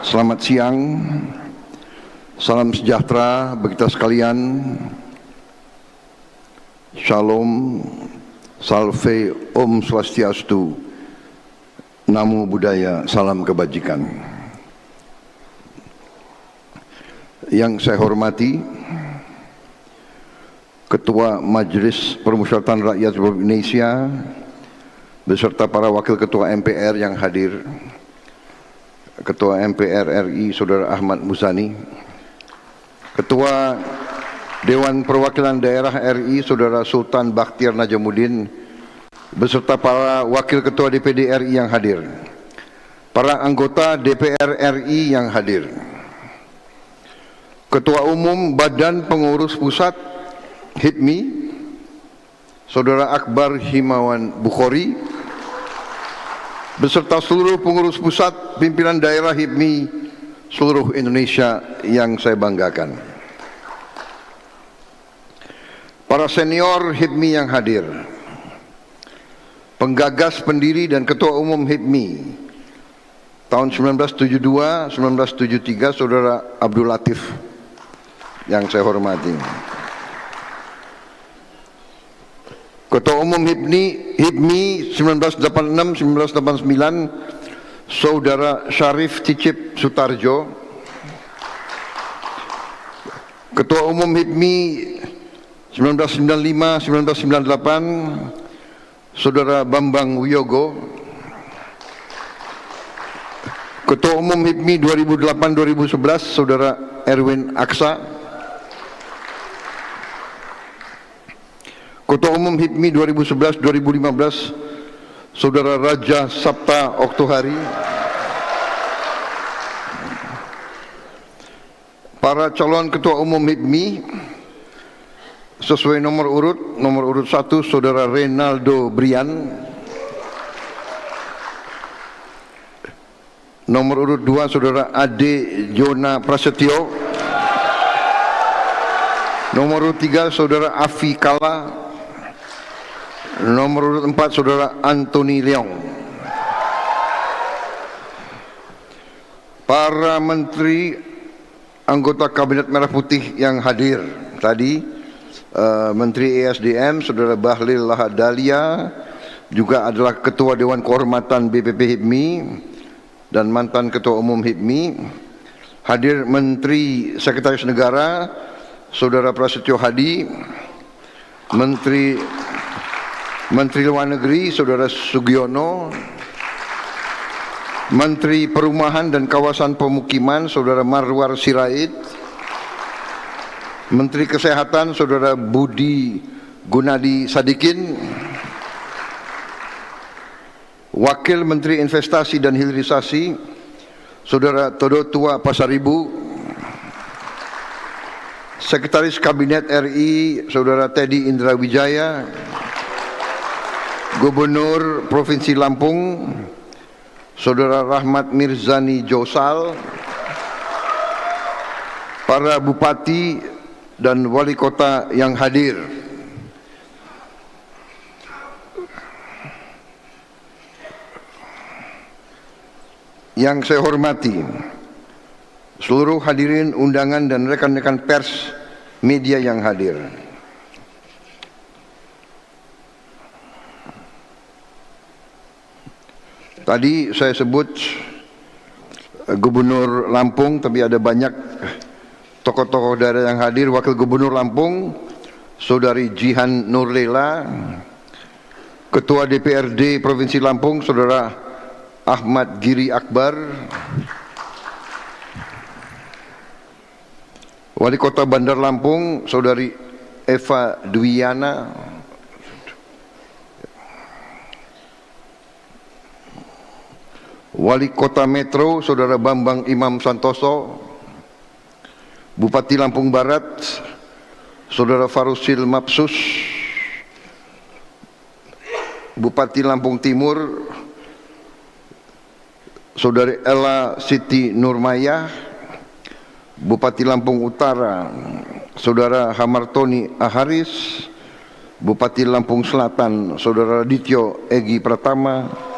Selamat siang, salam sejahtera bagi kita sekalian. Shalom, salve, Om Swastiastu, Namo Buddhaya, salam kebajikan. Yang saya hormati Ketua Majelis Permusyawaratan Rakyat Republik Indonesia beserta para wakil ketua MPR yang hadir, Ketua MPR RI Saudara Ahmad Muzani, Ketua Dewan Perwakilan Daerah RI Saudara Sultan Bakhtiar Najamuddin beserta para wakil ketua DPD RI yang hadir, para anggota DPR RI yang hadir, Ketua Umum Badan Pengurus Pusat HIPMI Saudara Akbar Himawan Bukhori beserta seluruh pengurus pusat pimpinan daerah HIPMI seluruh Indonesia yang saya banggakan, para senior HIPMI yang hadir, penggagas, pendiri dan ketua umum HIPMI tahun 1972-1973 Saudara Abdul Latif yang saya hormati, Ketua Umum HIPMI 1986-1989 Saudara Syarif Cicip Sutarjo, Ketua Umum HIPMI 1995-1998 Saudara Bambang Wiyogo, Ketua Umum HIPMI 2008-2011 Saudara Erwin Aksa, Ketua Umum HIPMI 2011-2015 Saudara Raja Sabta Oktohari, para calon Ketua Umum HIPMI sesuai nomor urut 1 Saudara Renaldo Brian, nomor urut 2 Saudara Ade Jona Prasetyo, nomor urut 3 Saudara Afi Kala, nomor urut 4 Saudara Anthony Leong. Para menteri anggota Kabinet Merah Putih yang hadir tadi, Menteri ESDM Saudara Bahlil Lahadalia juga adalah Ketua Dewan Kehormatan BPP HIPMI dan mantan Ketua Umum HIPMI. Hadir Menteri Sekretaris Negara Saudara Prasetyo Hadi, Menteri Luar Negeri Saudara Sugiono, Menteri Perumahan dan Kawasan Pemukiman Saudara Marwar Sirait, Menteri Kesehatan Saudara Budi Gunadi Sadikin, Wakil Menteri Investasi dan Hilirisasi Saudara Todo Tua Pasaribu, Sekretaris Kabinet RI Saudara Teddy Indra Wijaya, Gubernur Provinsi Lampung Saudara Rahmat Mirzani Josal, para bupati dan wali kota yang hadir, yang saya hormati seluruh hadirin undangan dan rekan-rekan pers media yang hadir. Tadi saya sebut Gubernur Lampung, tapi ada banyak tokoh-tokoh daerah yang hadir. Wakil Gubernur Lampung Saudari Jihan Nurlela, Ketua DPRD Provinsi Lampung Saudara Ahmad Giri Akbar, Wali Kota Bandar Lampung Saudari Eva Dwiana, Wali Kota Metro Saudara Bambang Imam Santoso, Bupati Lampung Barat Saudara Farusil Mapsus, Bupati Lampung Timur Saudari Ella Siti Nurmaya, Bupati Lampung Utara Saudara Hamartoni Aharis, Bupati Lampung Selatan Saudara Dityo Egi Pratama,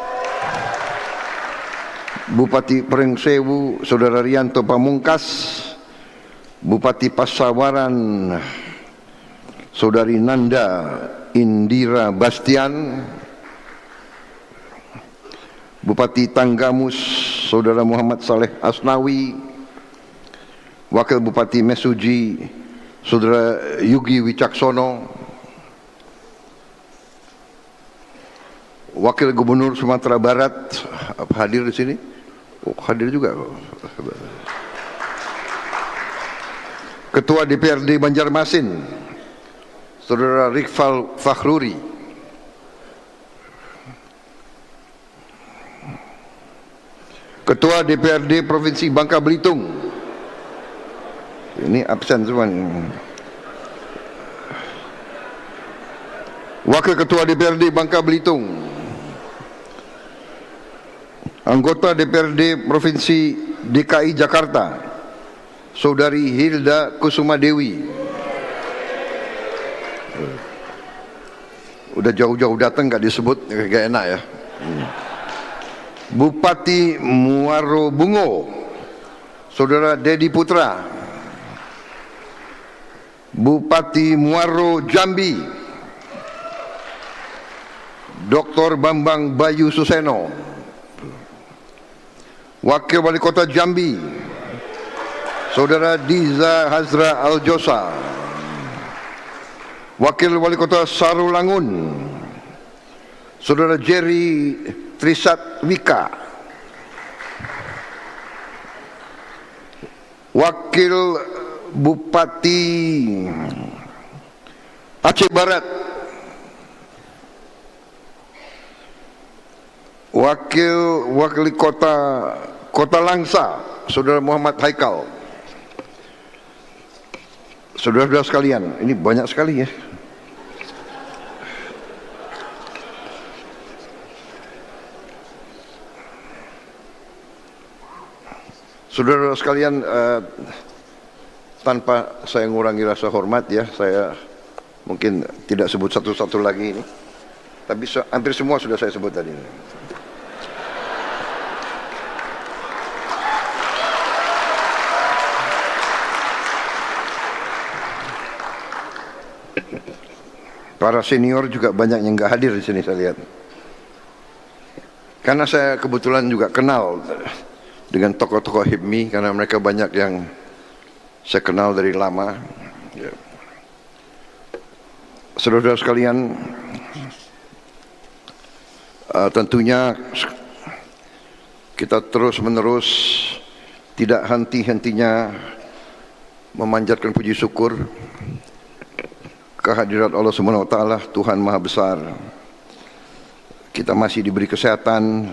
Bupati Pringsewu Saudara Rianto Pamungkas, Bupati Pasawaran Saudari Nanda Indira Bastian, Bupati Tanggamus Saudara Muhammad Saleh Asnawi, Wakil Bupati Mesuji Saudara Yugi Wicaksono, Wakil Gubernur Sumatera Barat hadir di sini. Oh, hadir juga. Ketua DPRD Banjarmasin Saudara Rikfal Fakhruri, Ketua DPRD Provinsi Bangka Belitung, ini absen semua nih. Wakil Ketua DPRD Bangka Belitung, anggota DPRD Provinsi DKI Jakarta Saudari Hilda Kusuma Dewi. Udah jauh-jauh datang gak disebut, gak enak ya. Bupati Muaro Bungo Saudara Dedi Putra, Bupati Muaro Jambi Dr. Bambang Bayu Suseno, Wakil Wali Kota Jambi Saudara Diza Hazra Aljosa, Wakil Wali Kota Sarulangun Saudara Jerry Trisat Wika, Wakil Bupati Aceh Barat, Wakil Kota Langsa Saudara Muhammad Haikal. Saudara-saudara sekalian, ini banyak sekali ya. Saudara-saudara sekalian, tanpa saya mengurangi rasa hormat ya, saya mungkin tidak sebut satu-satu lagi ini, tapi hampir semua sudah saya sebut tadi. Para senior juga banyak yang nggak hadir di sini saya lihat. Karena saya kebetulan juga kenal dengan tokoh-tokoh HIPMI, karena mereka banyak yang saya kenal dari lama. Ya. Saudara-saudara sekalian, tentunya kita terus-menerus tidak henti-hentinya memanjatkan puji syukur kehadirat Allah Subhanahu wa taala, Tuhan Maha Besar. Kita masih diberi kesehatan,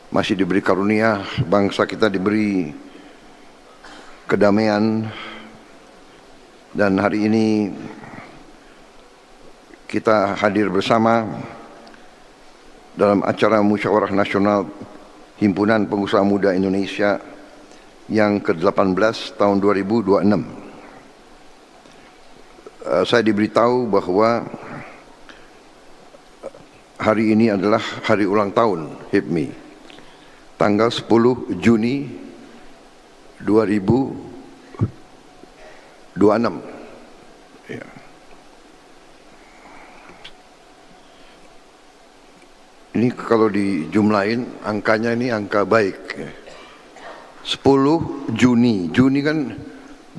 masih diberi karunia, bangsa kita diberi kedamaian, dan hari ini kita hadir bersama dalam acara Musyawarah Nasional Himpunan Pengusaha Muda Indonesia yang ke-18 tahun 2026. Saya diberitahu bahwa hari ini adalah hari ulang tahun HIPMI, tanggal 10 Juni 2026. Ya. Ini kalau dijumlahin angkanya ini angka baik. 10 Juni, Juni kan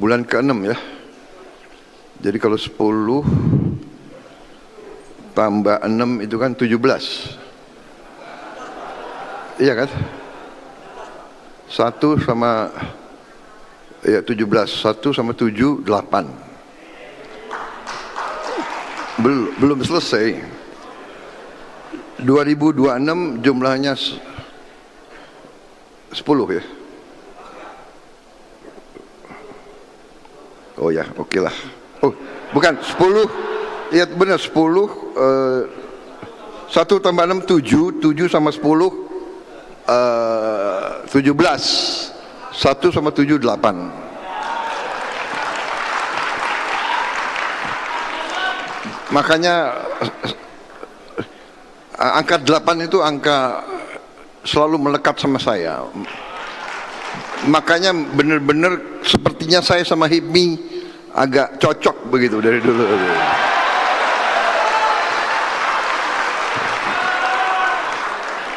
bulan ke-6 ya. Jadi kalau 10 tambah 6 itu kan 17. Iya kan? 1 sama ya 17, 1 sama 7, 8. Belum selesai. 2026 jumlahnya 10 ya. Oh ya, oke lah. Oh, bukan 10. Iya benar 10. 1 tambah 6 7, 7 sama 10 17. 1 sama 7 8. Makanya angka 8 itu angka selalu melekat sama saya. Makanya benar-benar sepertinya saya sama Hipmi agak cocok begitu dari dulu.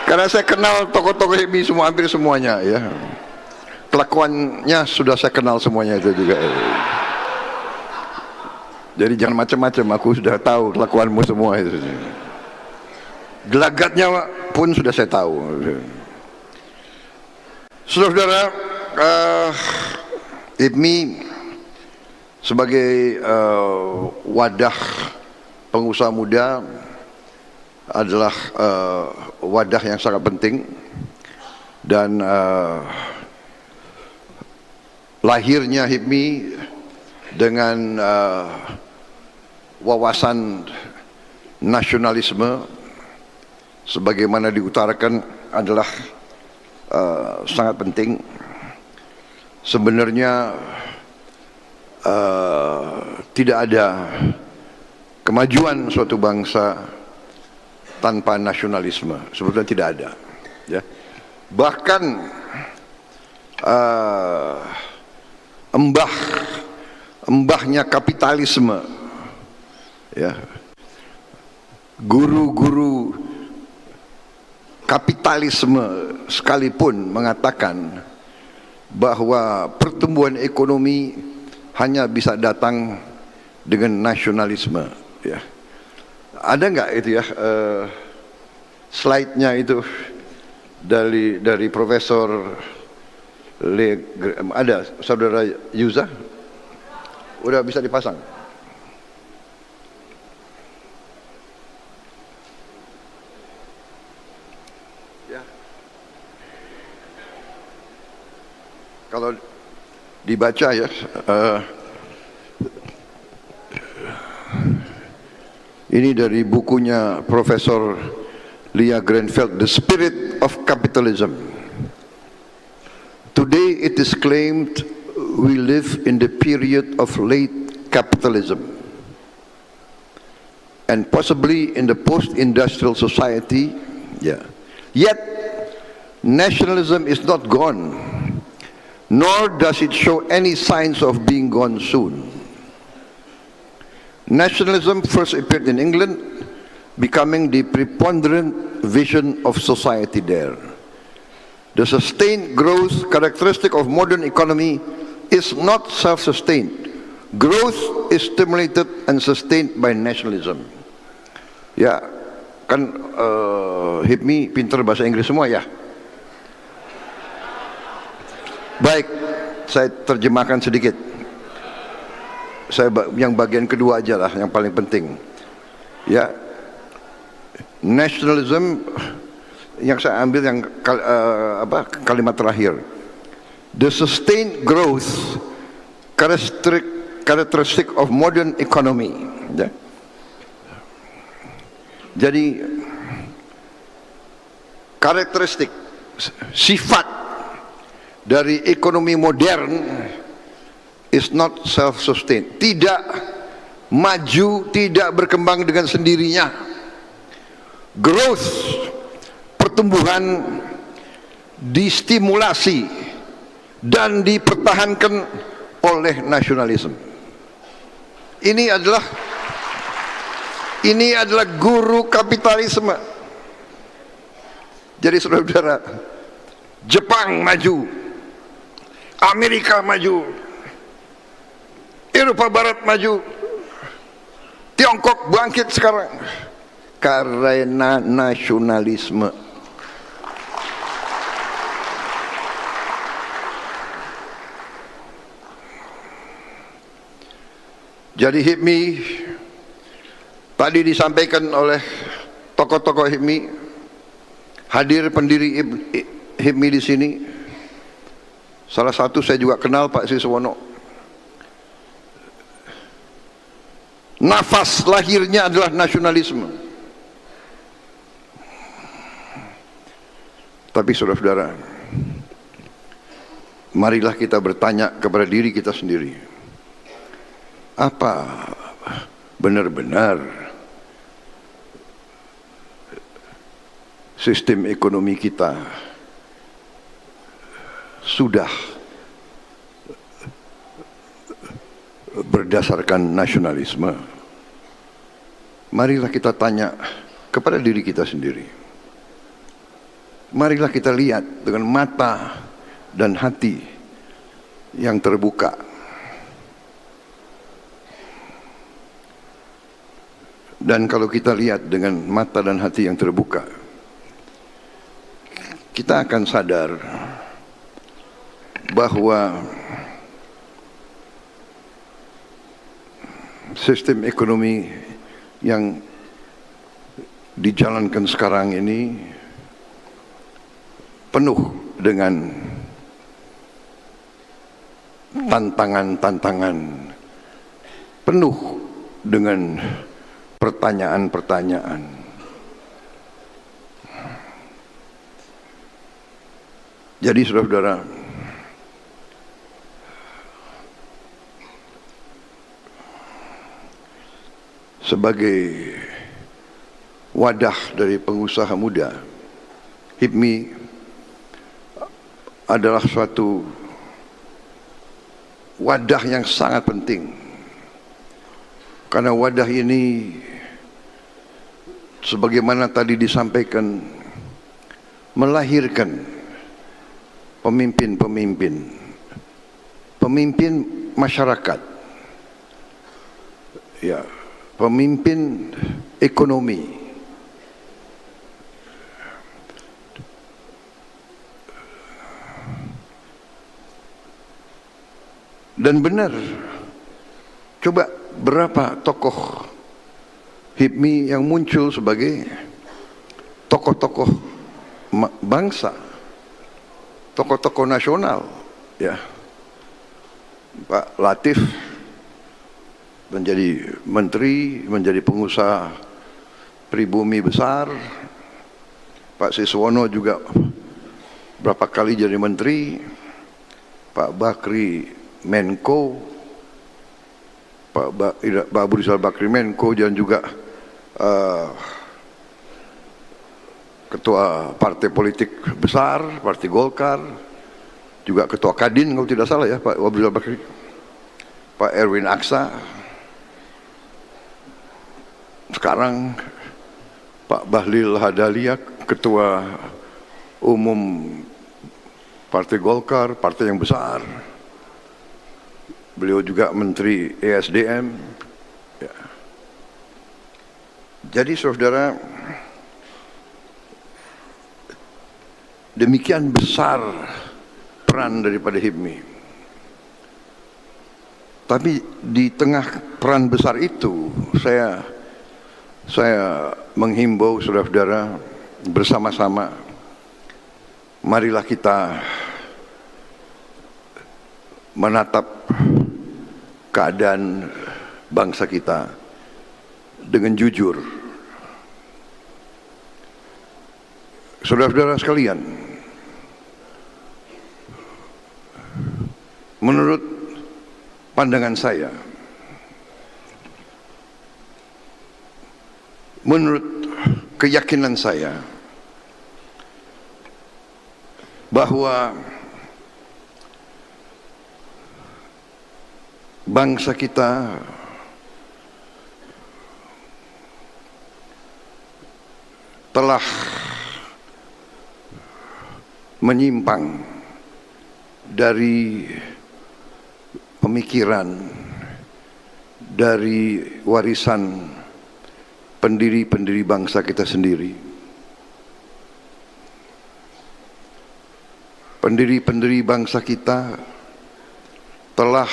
Karena saya kenal tokoh-tokoh Hipmi semua, hampir semuanya ya. Kelakuannya sudah saya kenal semuanya itu juga. Jadi jangan macam-macam, aku sudah tahu kelakuanmu semua itu. Gelagatnya pun sudah saya tahu. Saudara-saudara, Hipmi sebagai wadah pengusaha muda adalah wadah yang sangat penting, dan lahirnya Hipmi dengan wawasan nasionalisme sebagaimana diutarakan adalah sangat penting. Sebenarnya tidak ada kemajuan suatu bangsa tanpa nasionalisme, sebetulnya tidak ada ya. Bahkan embahnya kapitalisme ya, guru-guru kapitalisme sekalipun mengatakan bahwa pertumbuhan ekonomi hanya bisa datang dengan nasionalisme ya. Ada nggak itu ya slide-nya itu dari Profesor ada saudara Yuza? Udah bisa dipasang? Ya. Kalau dibaca ya, ini dari bukunya Profesor Leah Grenfell, The Spirit of Capitalism. Today it is claimed we live in the period of late capitalism, and possibly in the post-industrial society. Yeah. Yet nationalism is not gone, nor does it show any signs of being gone soon. Nationalism first appeared in England, becoming the preponderant vision of society there. The sustained growth characteristic of modern economy is not self-sustained. Growth is stimulated and sustained by nationalism. Ya, kan Hipmi pintar bahasa Inggris semua ya. Baik, saya terjemahkan sedikit. Saya yang bagian kedua aja lah, yang paling penting. Ya, nationalism yang saya ambil yang kalimat terakhir. The sustained growth characteristic of modern economy. Ya. Jadi karakteristik sifat dari ekonomi modern is not self-sustained. Tidak maju, tidak berkembang dengan sendirinya. Growth, pertumbuhan distimulasi dan dipertahankan oleh nasionalisme. Ini adalah guru kapitalisme. Jadi saudara-saudara, Jepang maju, Amerika maju, Eropa Barat maju, Tiongkok bangkit sekarang karena nasionalisme. Jadi Hipmi tadi disampaikan oleh tokoh-tokoh Hipmi, hadir pendiri Hipmi di sini. Salah satu saya juga kenal, Pak Siswono. Nafas lahirnya adalah nasionalisme. Tapi saudara-saudara, marilah kita bertanya kepada diri kita sendiri. Apa benar-benar sistem ekonomi kita sudah berdasarkan nasionalisme, marilah kita tanya kepada diri kita sendiri. Marilah kita lihat dengan mata dan hati yang terbuka. Dan kalau kita lihat dengan mata dan hati yang terbuka, kita akan sadar bahwa sistem ekonomi yang dijalankan sekarang ini penuh dengan tantangan-tantangan, penuh dengan pertanyaan-pertanyaan. Jadi saudara-saudara, sebagai wadah dari pengusaha muda, HIPMI adalah suatu wadah yang sangat penting. Karena wadah ini, sebagaimana tadi disampaikan, melahirkan pemimpin-pemimpin, pemimpin masyarakat, ya, pemimpin ekonomi, dan benar, coba berapa tokoh HIPMI yang muncul sebagai tokoh-tokoh bangsa, tokoh-tokoh nasional, ya. Pak Latif menjadi menteri, menjadi pengusaha pribumi besar. Pak Siswono juga berapa kali jadi menteri. Pak Bakri Menko, Pak Abu Rizal Bakri Menko, dan juga ketua partai politik besar, Partai Golkar, juga ketua Kadin kalau tidak salah ya, Pak Abu Rizal Bakri, Pak Erwin Aksa, sekarang Pak Bahlil Lahadalia, ketua umum Partai Golkar, partai yang besar. Beliau juga Menteri ESDM. Ya. Jadi saudara, demikian besar peran daripada HIPMI. Tapi di tengah peran besar itu, saya menghimbau saudara-saudara bersama-sama, marilah kita menatap keadaan bangsa kita dengan jujur. Saudara-saudara sekalian, menurut pandangan saya, menurut keyakinan saya, bahwa bangsa kita telah menyimpang dari pemikiran, dari warisan pendiri-pendiri bangsa kita sendiri. Pendiri-pendiri bangsa kita telah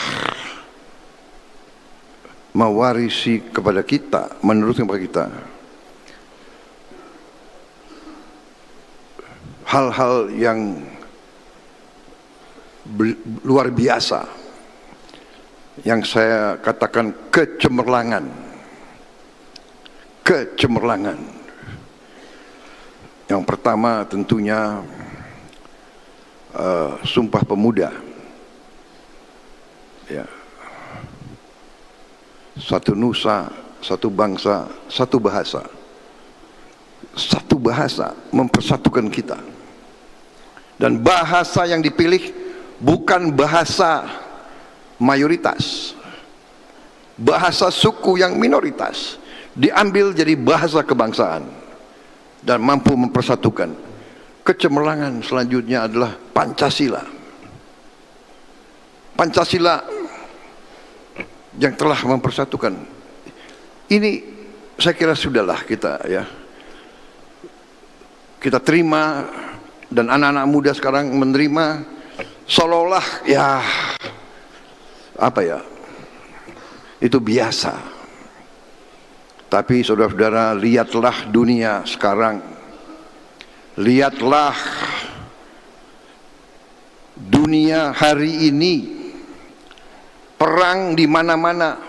mewarisi kepada kita, menurutkan kepada kita hal-hal yang luar biasa, yang saya katakan kecemerlangan. Yang pertama tentunya Sumpah Pemuda, ya. Satu nusa, satu bangsa, satu bahasa. Satu bahasa mempersatukan kita. Dan bahasa yang dipilih bukan bahasa mayoritas, bahasa suku yang minoritas, diambil jadi bahasa kebangsaan dan mampu mempersatukan. Kecemerlangan selanjutnya adalah Pancasila. Pancasila yang telah mempersatukan. Ini saya kira sudahlah kita kita terima, dan anak-anak muda sekarang menerima seolah-olah itu biasa. Tapi saudara-saudara, lihatlah dunia sekarang, lihatlah dunia hari ini, perang di mana-mana,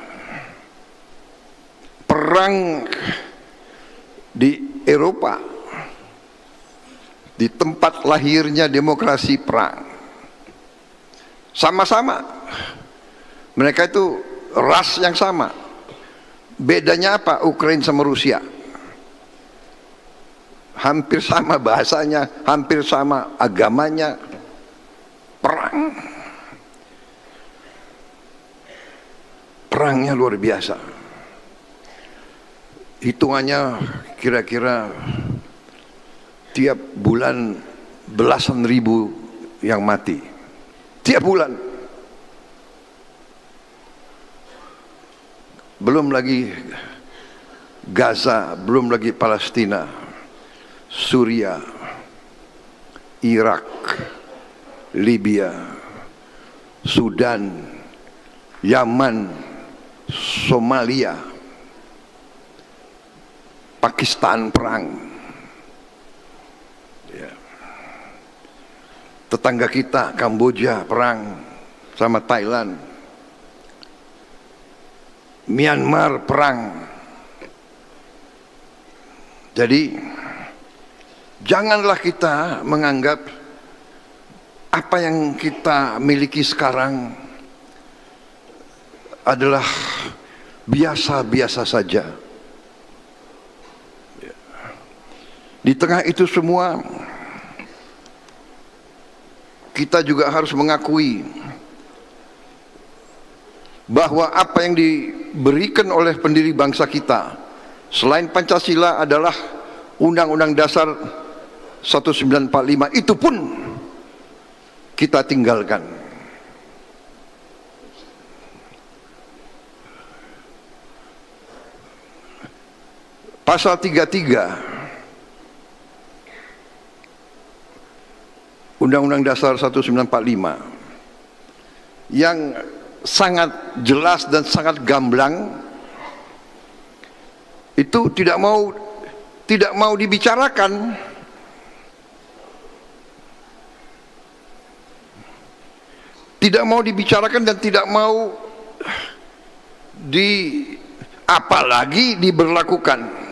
perang di Eropa, di tempat lahirnya demokrasi, perang. Sama-sama mereka itu ras yang sama. Bedanya apa Ukraina sama Rusia? Hampir sama bahasanya, hampir sama agamanya. Perang, perangnya luar biasa. Hitungannya kira-kira tiap bulan belasan ribu yang mati. Tiap bulan. Belum lagi Gaza, belum lagi Palestina, Suria, Irak, Libya, Sudan, Yaman, Somalia, Pakistan perang. Tetangga kita Kamboja perang sama Thailand, Myanmar perang. Jadi janganlah kita menganggap apa yang kita miliki sekarang adalah biasa-biasa saja. Di tengah itu semua, kita juga harus mengakui bahwa apa yang diberikan oleh pendiri bangsa kita selain Pancasila adalah Undang-Undang Dasar 1945, itu pun kita tinggalkan. Pasal 33 Undang-Undang Dasar 1945 yang sangat jelas dan sangat gamblang itu tidak mau dibicarakan. Tidak mau dibicarakan dan tidak mau apalagi diberlakukan.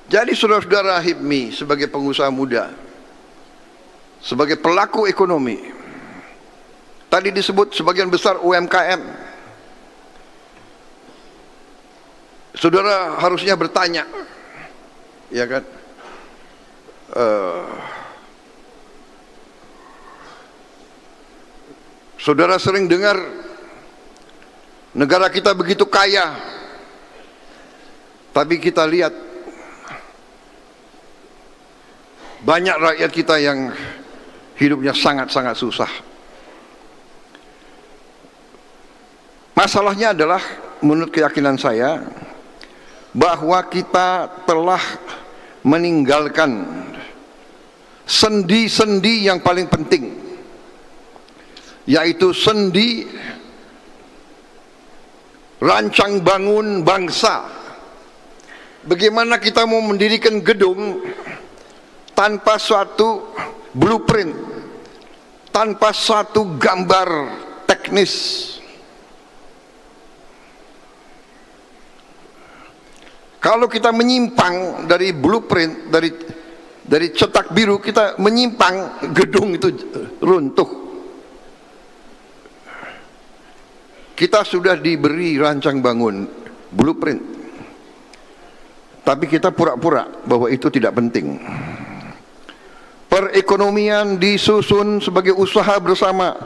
Jadi saudara-saudara HIPMI sebagai pengusaha muda, sebagai pelaku ekonomi, tadi disebut sebagian besar UMKM, saudara harusnya bertanya, ya kan? Saudara sering dengar negara kita begitu kaya, tapi kita lihat banyak rakyat kita yang hidupnya sangat-sangat susah. Masalahnya adalah, menurut keyakinan saya, bahwa kita telah meninggalkan sendi-sendi yang paling penting, yaitu sendi rancang bangun bangsa. Bagaimana kita mau mendirikan gedung tanpa suatu blueprint, tanpa suatu gambar teknis. Kalau kita menyimpang dari blueprint, dari cetak biru, kita menyimpang, gedung itu runtuh. Kita sudah diberi rancang bangun, blueprint. Tapi kita pura-pura bahwa itu tidak penting. Perekonomian disusun sebagai usaha bersama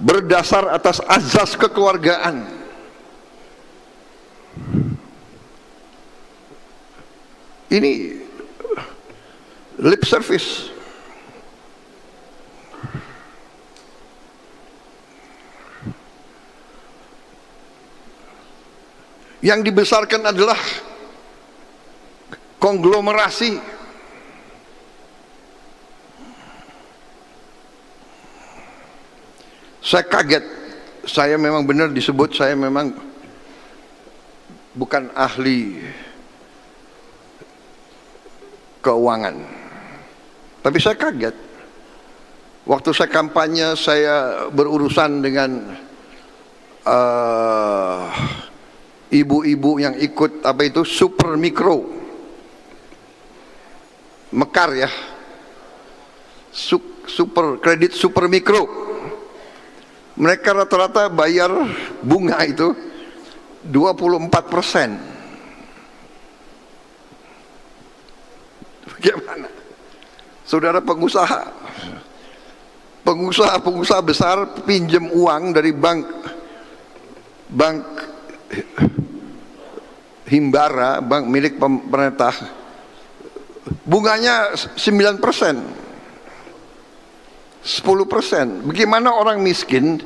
berdasar atas azas kekeluargaan. Ini lip service. Yang dibesarkan adalah konglomerasi. Saya kaget, saya memang benar disebut saya memang bukan ahli keuangan. Tapi saya kaget. Waktu saya kampanye, saya berurusan dengan ibu-ibu yang ikut apa itu super mikro, mekar ya, super kredit super mikro. Mereka rata-rata bayar bunga itu 24%. Bagaimana? Saudara pengusaha besar pinjam uang dari bank himbara, bank milik pemerintah, bunganya 9%, 10%. Bagaimana orang miskin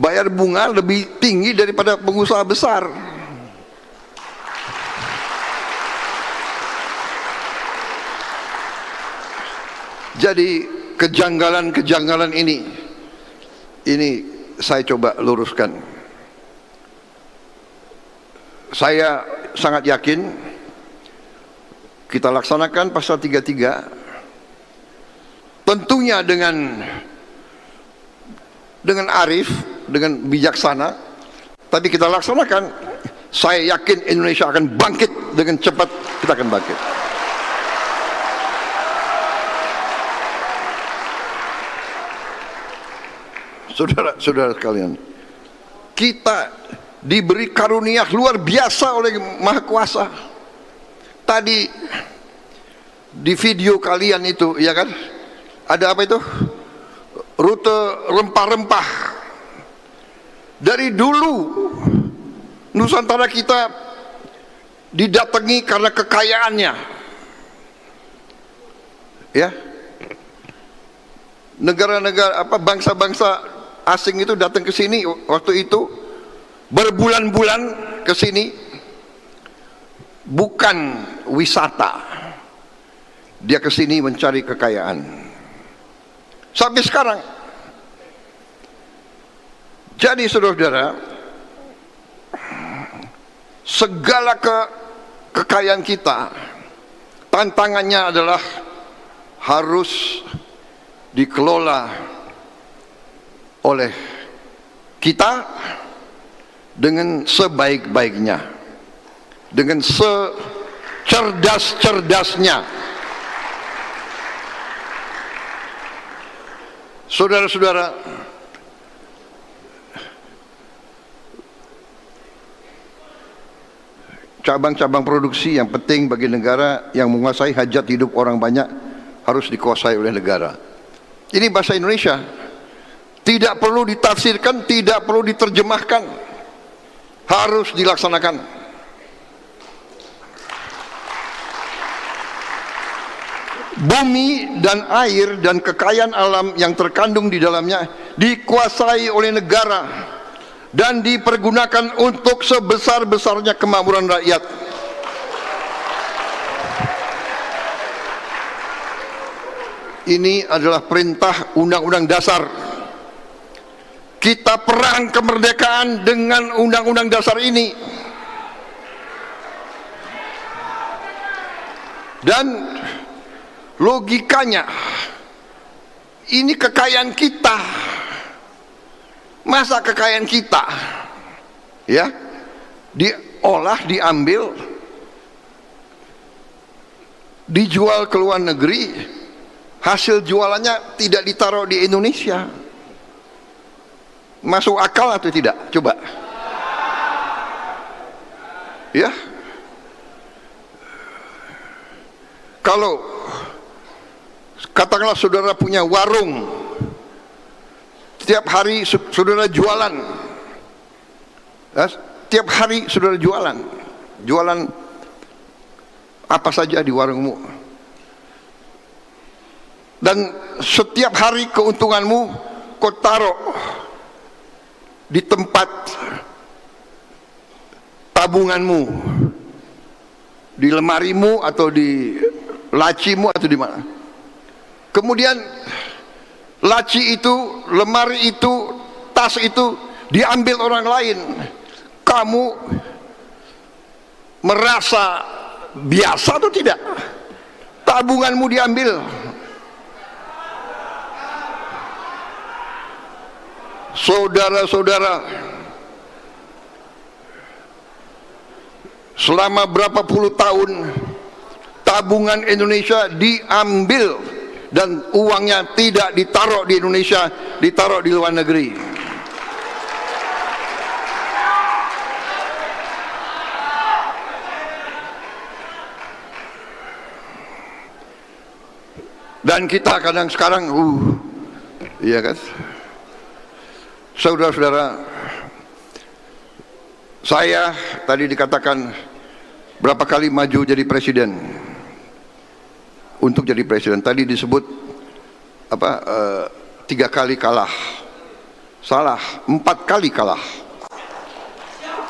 bayar bunga lebih tinggi daripada pengusaha besar? Jadi kejanggalan-kejanggalan ini saya coba luruskan. Saya sangat yakin kita laksanakan pasal 33 tentunya dengan arif, dengan bijaksana, tapi kita laksanakan. Saya yakin Indonesia akan bangkit dengan cepat. Kita akan bangkit. Saudara-saudara sekalian, kita diberi karunia luar biasa oleh Maha Kuasa. Tadi di video kalian itu, ya kan, ada apa itu? Rute rempah-rempah. Dari dulu Nusantara kita didatangi karena kekayaannya, ya. Negara-negara bangsa-bangsa asing itu datang ke sini waktu itu berbulan-bulan ke sini, bukan wisata. Dia ke sini mencari kekayaan. Sampai sekarang. Jadi saudara-saudara, segala kekayaan kita, tantangannya adalah harus dikelola oleh kita dengan sebaik-baiknya, dengan secerdas-cerdasnya. Saudara-saudara, cabang-cabang produksi yang penting bagi negara yang menguasai hajat hidup orang banyak harus dikuasai oleh negara. Ini bahasa Indonesia, tidak perlu ditafsirkan, tidak perlu diterjemahkan, harus dilaksanakan. Bumi dan air dan kekayaan alam yang terkandung di dalamnya dikuasai oleh negara dan dipergunakan untuk sebesar-besarnya kemakmuran rakyat. Ini adalah perintah Undang-Undang Dasar. Kita perang kemerdekaan dengan Undang-Undang Dasar ini. Dan logikanya, ini kekayaan kita. Masa kekayaan kita, ya, diolah, diambil, dijual ke luar negeri, hasil jualannya tidak ditaruh di Indonesia? Masuk akal atau tidak? Coba, ya. Kalau katakanlah saudara punya warung, setiap hari saudara jualan, setiap hari saudara jualan apa saja di warungmu, dan setiap hari keuntunganmu kau taruh di tempat tabunganmu, di lemarimu atau di lacimu atau di mana. Kemudian laci itu, lemari itu, tas itu diambil orang lain. Kamu merasa biasa atau tidak? Tabunganmu diambil. Saudara-saudara, selama berapa puluh tahun tabungan Indonesia diambil dan uangnya tidak ditaruh di Indonesia, ditaruh di luar negeri. Dan kita kadang sekarang iya kan, saudara-saudara, saya tadi dikatakan berapa kali maju jadi presiden. Untuk jadi presiden tadi disebut apa, 3 kali kalah. Salah, 4 kali kalah.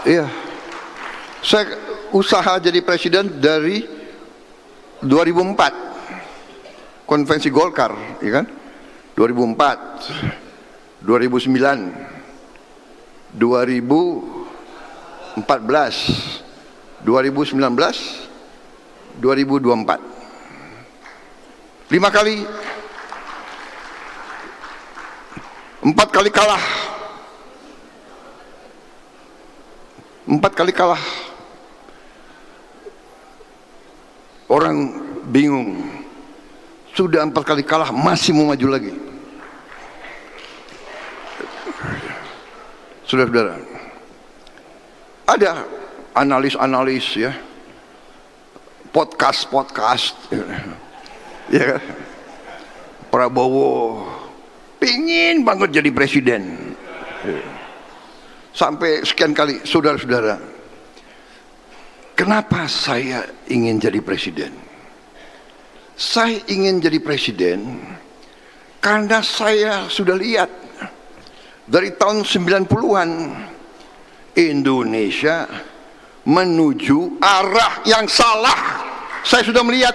Iya, saya usaha jadi presiden dari 2004 konvensi Golkar, ya kan, 2004, 2009, 2014, 2019, 2024. 5 kali, 4 kali kalah, 4 kali kalah. Orang bingung, sudah 4 kali kalah masih mau maju lagi. Saudara-saudara, ada analis-analis ya, podcast ya kan, Prabowo pingin banget jadi presiden sampai sekian kali. Saudara-saudara, kenapa saya ingin jadi presiden? Saya ingin jadi presiden karena saya sudah lihat dari tahun 90-an Indonesia menuju arah yang salah. Saya sudah melihat.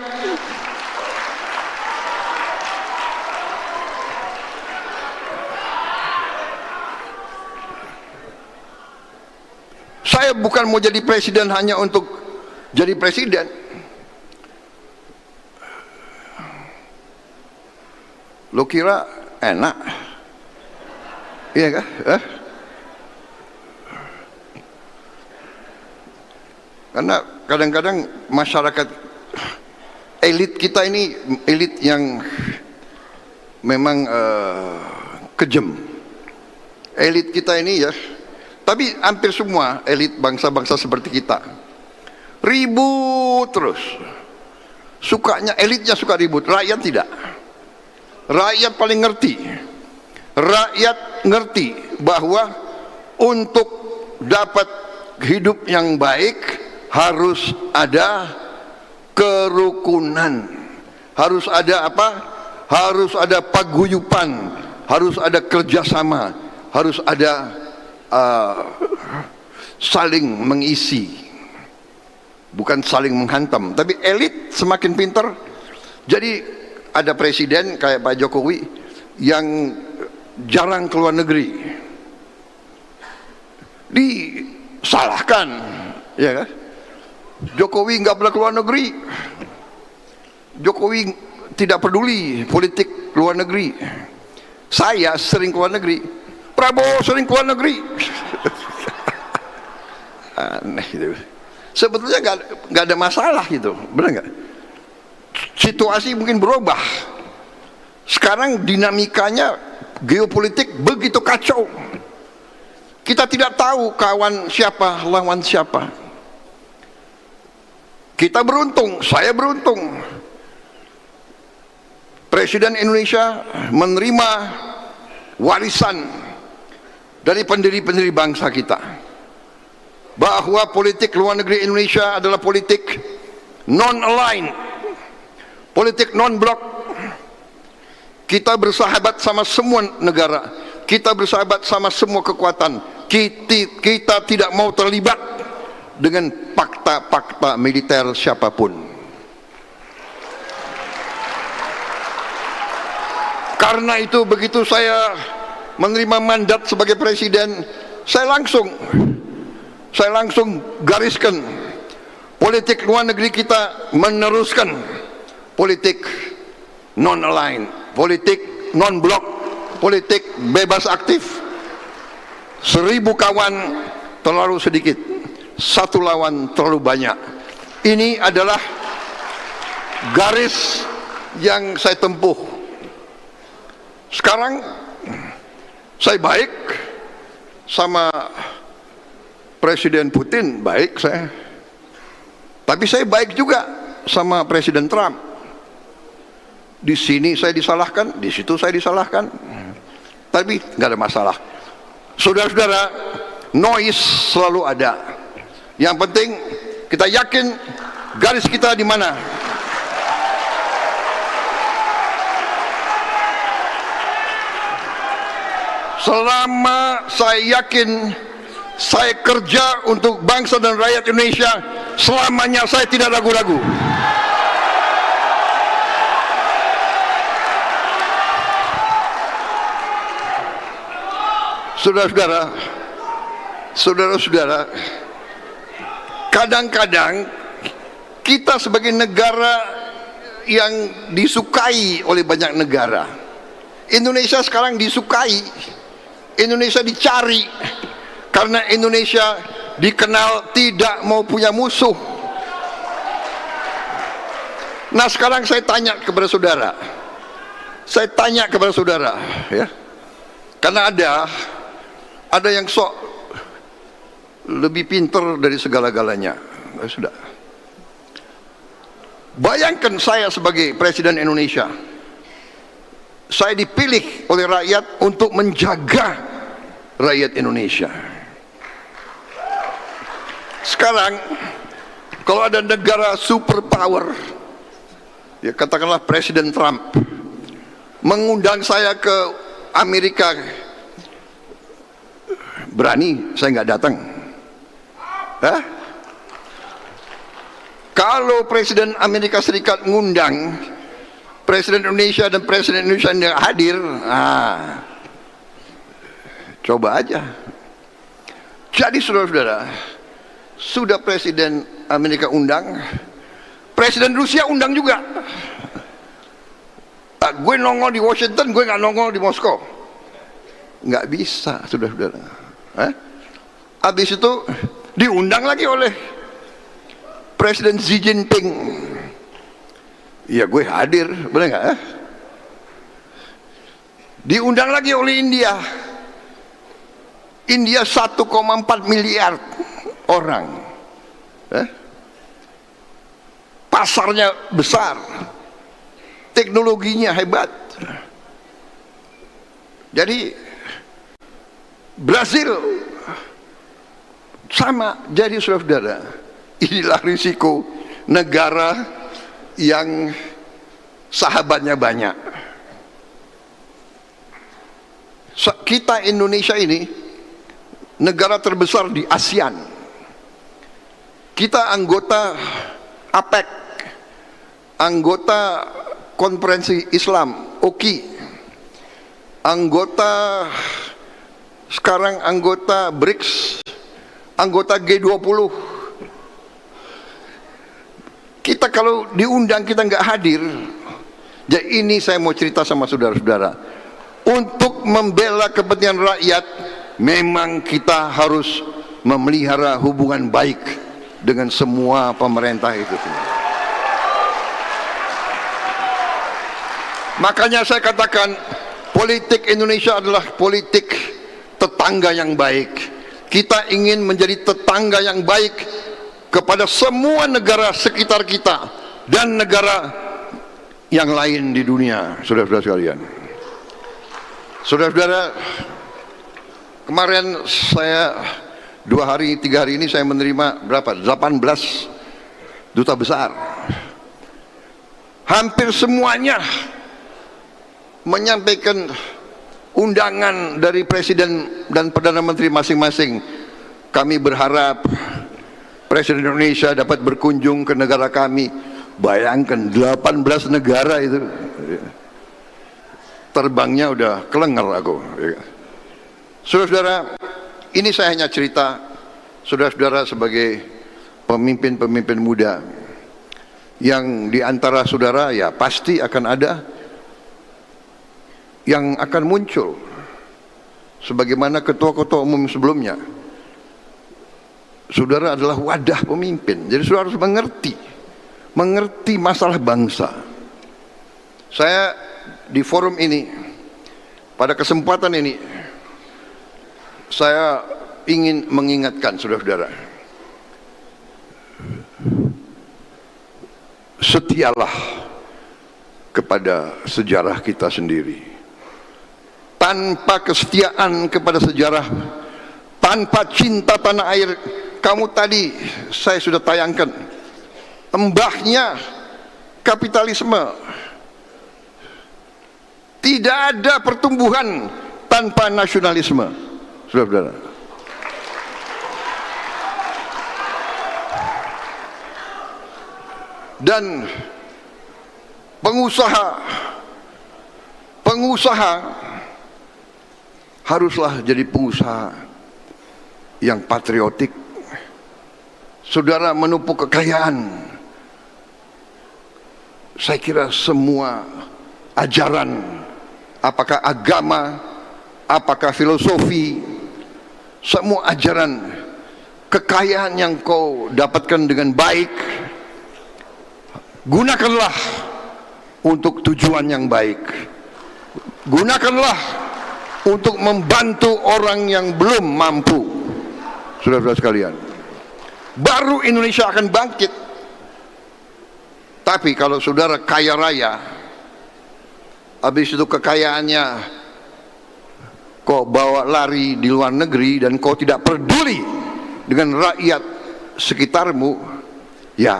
Saya bukan mau jadi presiden hanya untuk jadi presiden. Lo kira enak? Iya kah? Karena kadang-kadang masyarakat, elit kita ini elit yang memang kejam. Elit kita ini ya, tapi hampir semua elit bangsa-bangsa seperti kita ribut terus. Sukanya, elitnya suka ribut, rakyat tidak. Rakyat paling ngerti. Rakyat ngerti bahwa untuk dapat hidup yang baik harus ada kerukunan, harus ada apa? Harus ada paguyupan, harus ada kerjasama, harus ada saling mengisi, bukan saling menghantam. Tapi elit semakin pintar. Jadi ada presiden kayak Pak Jokowi yang jarang keluar negeri, disalahkan, ya kan? Jokowi nggak pernah keluar negeri. Jokowi tidak peduli politik luar negeri. Saya sering keluar negeri. Prabowo sering keluar negeri. Aneh gitu. Sebetulnya nggak ada masalah gitu, benar nggak? Situasi mungkin berubah. Sekarang dinamikanya geopolitik begitu kacau. Kita tidak tahu kawan siapa, lawan siapa. Kita beruntung, saya beruntung. Presiden Indonesia menerima warisan dari pendiri-pendiri bangsa kita, bahwa politik luar negeri Indonesia adalah politik non-aligned, politik non-blok. Kita bersahabat sama semua negara, kita bersahabat sama semua kekuatan. Kita tidak mau terlibat dengan fakta-fakta militer siapapun. Karena itu begitu saya menerima mandat sebagai presiden, saya langsung gariskan politik luar negeri kita meneruskan politik non-aligned, politik non-blok, politik bebas aktif. 1000 kawan terlalu sedikit, 1 lawan terlalu banyak. Ini adalah garis yang saya tempuh. Sekarang saya baik sama Presiden Putin, baik saya. Tapi saya baik juga sama Presiden Trump. Di sini saya disalahkan, di situ saya disalahkan. Tapi nggak ada masalah. Saudara-saudara, noise selalu ada. Yang penting kita yakin garis kita di mana. Selama saya yakin saya kerja untuk bangsa dan rakyat Indonesia, selamanya saya tidak ragu-ragu. Saudara-saudara, kadang-kadang kita sebagai negara yang disukai oleh banyak negara, Indonesia sekarang disukai, Indonesia dicari, karena Indonesia dikenal tidak mau punya musuh. Nah, sekarang saya tanya kepada saudara, ya, karena ada yang sok lebih pintar dari segala-galanya. Sudah, bayangkan saya sebagai presiden Indonesia, saya dipilih oleh rakyat untuk menjaga rakyat Indonesia. Sekarang kalau ada negara superpower, ya katakanlah Presiden Trump, mengundang saya ke Amerika, berani saya nggak datang? Hah? Kalau Presiden Amerika Serikat ngundang Presiden Indonesia dan Presiden Indonesia yang hadir, coba aja. Jadi saudara-saudara, sudah Presiden Amerika undang, Presiden Rusia undang juga. Gue nongol di Washington, gue nggak nongol di Moskow, nggak bisa, saudara-saudara. Habis itu diundang lagi oleh Presiden Xi Jinping. Ya gue hadir, benar nggak? Diundang lagi oleh India. India 1,4 miliar orang. Pasarnya besar, teknologinya hebat. Jadi Brazil sama. Jadi saudara-saudara, inilah risiko negara yang sahabatnya banyak. Kita Indonesia ini negara terbesar di ASEAN. Kita anggota APEC, anggota Konferensi Islam OKI, sekarang anggota BRICS, anggota G20. Kita kalau diundang kita nggak hadir. Jadi ini saya mau cerita sama saudara-saudara, untuk membela kepentingan rakyat memang kita harus memelihara hubungan baik dengan semua pemerintah itu. Makanya saya katakan politik Indonesia adalah politik tetangga yang baik. Kita ingin menjadi tetangga yang baik kepada semua negara sekitar kita dan negara yang lain di dunia, saudara-saudara sekalian. Saudara-saudara, kemarin saya 3 hari ini saya menerima berapa? 18 duta besar. Hampir semuanya menyampaikan undangan dari Presiden dan Perdana Menteri masing-masing. Kami berharap Presiden Indonesia dapat berkunjung ke negara kami. Bayangkan 18 negara itu. Terbangnya udah kelenger aku. Saudara-saudara, ini saya hanya cerita saudara-saudara sebagai pemimpin-pemimpin muda yang di antara saudara ya pasti akan ada yang akan muncul sebagaimana ketua-ketua umum sebelumnya. Saudara adalah wadah pemimpin, jadi saudara harus mengerti masalah bangsa. Saya di forum ini, pada kesempatan ini, saya ingin mengingatkan saudara-saudara, setialah kepada sejarah kita sendiri. Tanpa kesetiaan kepada sejarah, tanpa cinta tanah air, kamu tadi saya sudah tayangkan embahnya kapitalisme. Tidak ada pertumbuhan tanpa nasionalisme, saudara-saudara. Dan pengusaha haruslah jadi pengusaha yang patriotik. Saudara menumpuk kekayaan. Saya kira semua ajaran, apakah agama, apakah filosofi, semua ajaran kekayaan yang kau dapatkan dengan baik, gunakanlah untuk tujuan yang baik. Gunakanlah untuk membantu orang yang belum mampu. Saudara-saudara sekalian, baru Indonesia akan bangkit. Tapi kalau saudara kaya raya, habis itu kekayaannya kau bawa lari di luar negeri dan kau tidak peduli dengan rakyat sekitarmu, ya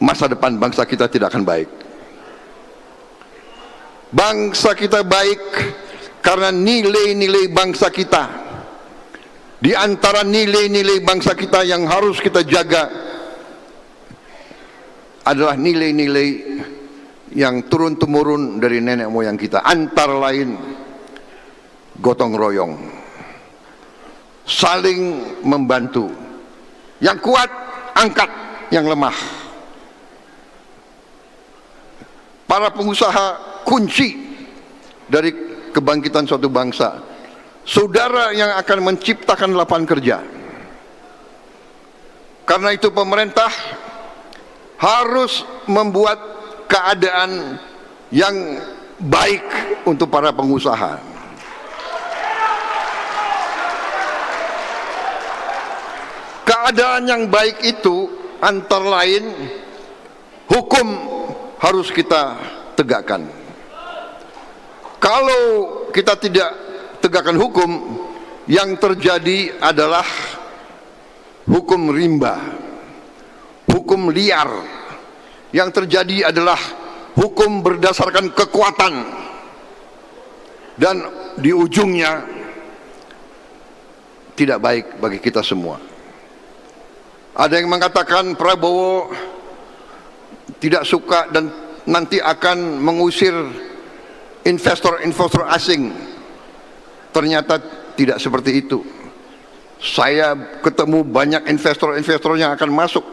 masa depan bangsa kita tidak akan baik. Bangsa kita baik karena nilai-nilai bangsa kita. Di antara nilai-nilai bangsa kita yang harus kita jaga adalah nilai-nilai yang turun-temurun dari nenek moyang kita. Antara lain gotong royong, saling membantu. Yang kuat angkat yang lemah. Para pengusaha kunci dari kebangkitan suatu bangsa. Saudara yang akan menciptakan lapangan kerja. Karena itu pemerintah harus membuat keadaan yang baik untuk para pengusaha. Keadaan yang baik itu antara lain hukum harus kita tegakkan. Kalau kita tidak tegakkan hukum, yang terjadi adalah hukum rimba, hukum liar. Yang terjadi adalah hukum berdasarkan kekuatan, dan di ujungnya tidak baik bagi kita semua. Ada yang mengatakan Prabowo tidak suka dan nanti akan mengusir investor-investor asing. Ternyata tidak seperti itu. Saya ketemu banyak investor-investor yang akan masuk.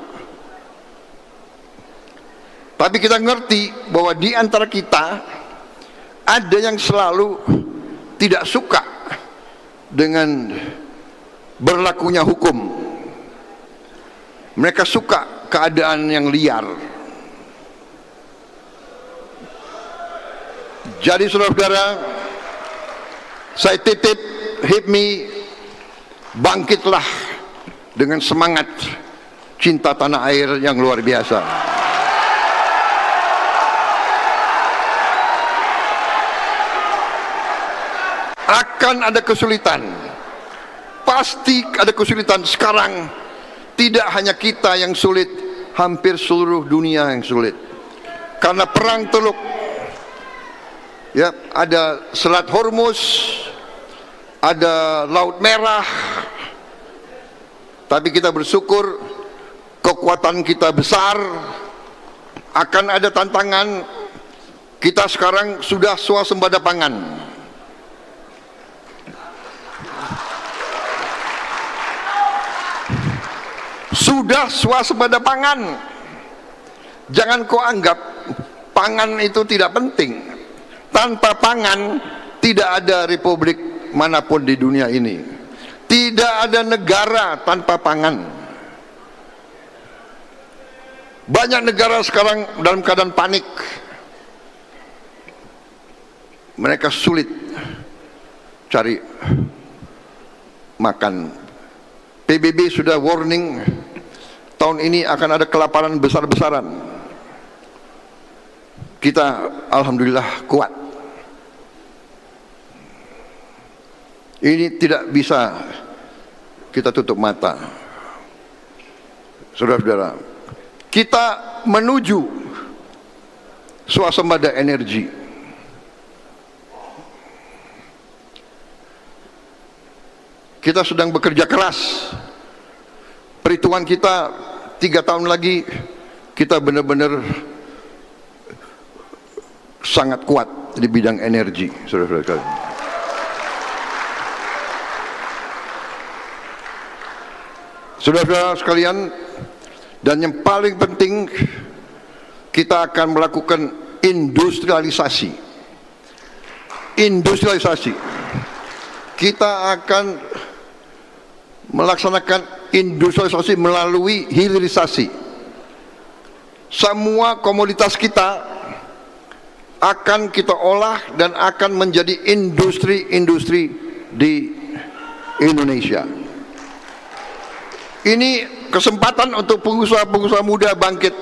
Tapi kita ngerti bahwa di antara kita ada yang selalu tidak suka dengan berlakunya hukum. Mereka suka keadaan yang liar. Jadi saudara-saudara, saya titip HIPMI, bangkitlah dengan semangat cinta tanah air yang luar biasa. akan ada kesulitan. Pasti ada kesulitan. Sekarang tidak hanya kita yang sulit, hampir seluruh dunia yang sulit. Karena perang Teluk, ya, ada Selat Hormuz, ada Laut Merah. Tapi kita bersyukur kekuatan kita besar. Akan ada tantangan. Kita sekarang sudah swasembada pangan. Sudah swasembada pangan. Jangan kau anggap pangan itu tidak penting. Tanpa pangan tidak ada republik manapun di dunia ini. Tidak ada negara tanpa pangan. Banyak negara sekarang dalam keadaan panik. Mereka sulit cari makan. PBB sudah warning, tahun ini akan ada kelaparan besar-besaran. Kita alhamdulillah kuat. Ini tidak bisa kita tutup mata. Saudara-saudara, kita menuju swasembada energi. Kita sedang bekerja keras. Perhitungan kita 3 tahun lagi kita benar-benar sangat kuat di bidang energi, saudara-saudara. Saudara-saudara sekalian, dan yang paling penting, kita akan melakukan industrialisasi. Industrialisasi. Kita akan melaksanakan industrialisasi melalui hilirisasi. Semua komoditas kita akan kita olah dan akan menjadi industri-industri di Indonesia. Ini kesempatan untuk pengusaha-pengusaha muda bangkit.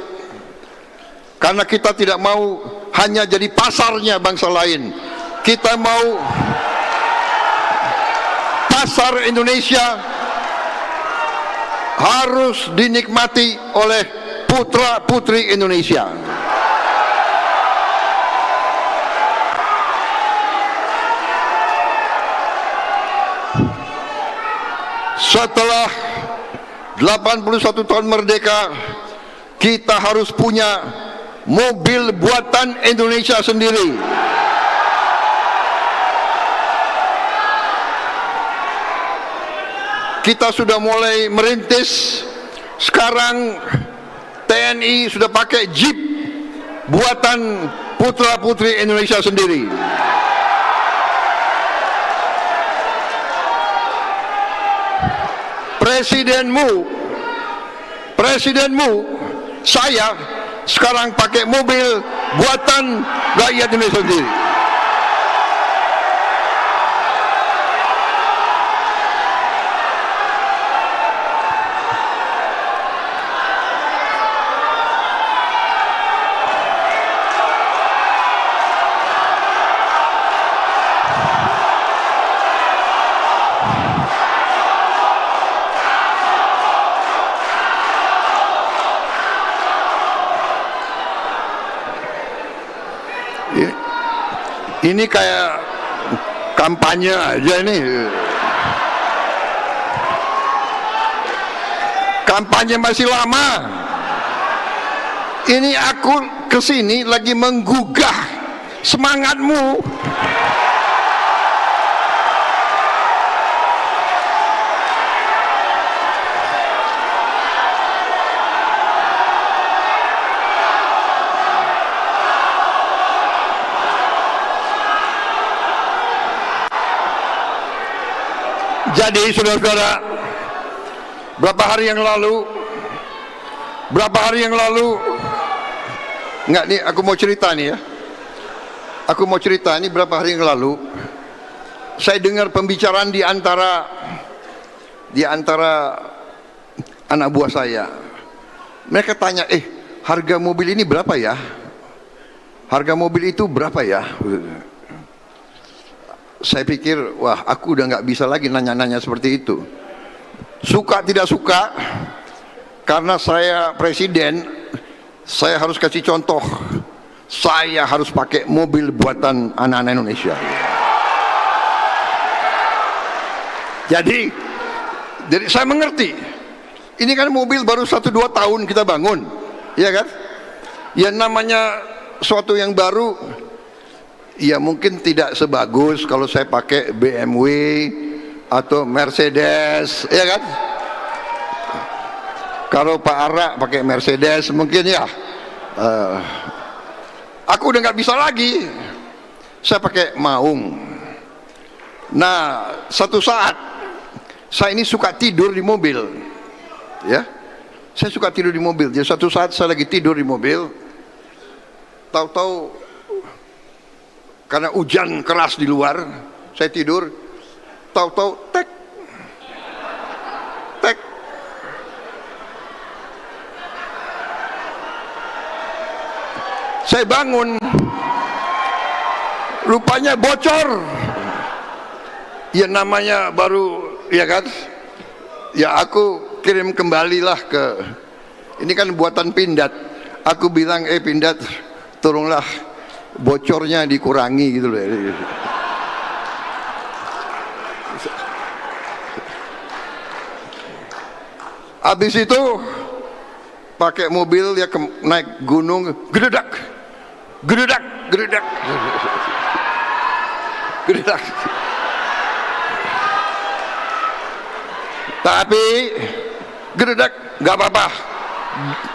Karena kita tidak mau hanya jadi pasarnya bangsa lain. Kita mau pasar Indonesia harus dinikmati oleh putra-putri Indonesia. Setelah 81 tahun merdeka, kita harus punya mobil buatan Indonesia sendiri. Kita sudah mulai merintis. Sekarang TNI sudah pakai Jeep buatan putra-putri Indonesia sendiri. Presidenmu, saya sekarang pakai mobil buatan rakyat Indonesia sendiri. Ini kayak kampanye aja ini. Kampanye masih lama. Ini aku kesini lagi menggugah semangatmu. Jadi saudara-saudara, berapa hari yang lalu, enggak nih, aku mau cerita nih ya. Aku mau cerita nih, berapa hari yang lalu, saya dengar pembicaraan di antara anak buah saya. Mereka tanya, harga mobil ini berapa ya? Harga mobil itu berapa ya? saya pikir, wah, aku udah nggak bisa lagi nanya-nanya seperti itu. Suka tidak suka, karena saya presiden, saya harus kasih contoh. Saya harus pakai mobil buatan anak-anak Indonesia. Jadi saya mengerti. Ini kan mobil baru 1-2 tahun kita bangun, ya kan? Ya namanya suatu yang baru, ya mungkin tidak sebagus kalau saya pakai BMW atau Mercedes, ya kan? Kalau Pak Ara pakai Mercedes mungkin ya. Aku udah nggak bisa lagi. Saya pakai Maung. Nah, satu saat saya ini suka tidur di mobil. Ya, saya suka tidur di mobil. Jadi satu saat saya lagi tidur di mobil, tahu-tahu karena hujan keras di luar, saya tidur, tahu-tahu tek, tek. Saya bangun, rupanya bocor. Ya namanya baru, ya kan? Ya aku kirim kembalilah ke, ini kan buatan Pindad. Aku bilang, Pindad, tolonglah bocornya dikurangi gitu loh. Habis itu pakai mobil ya naik gunung, gededak, gededak, gededak, gededak. Tapi gededak nggak apa-apa,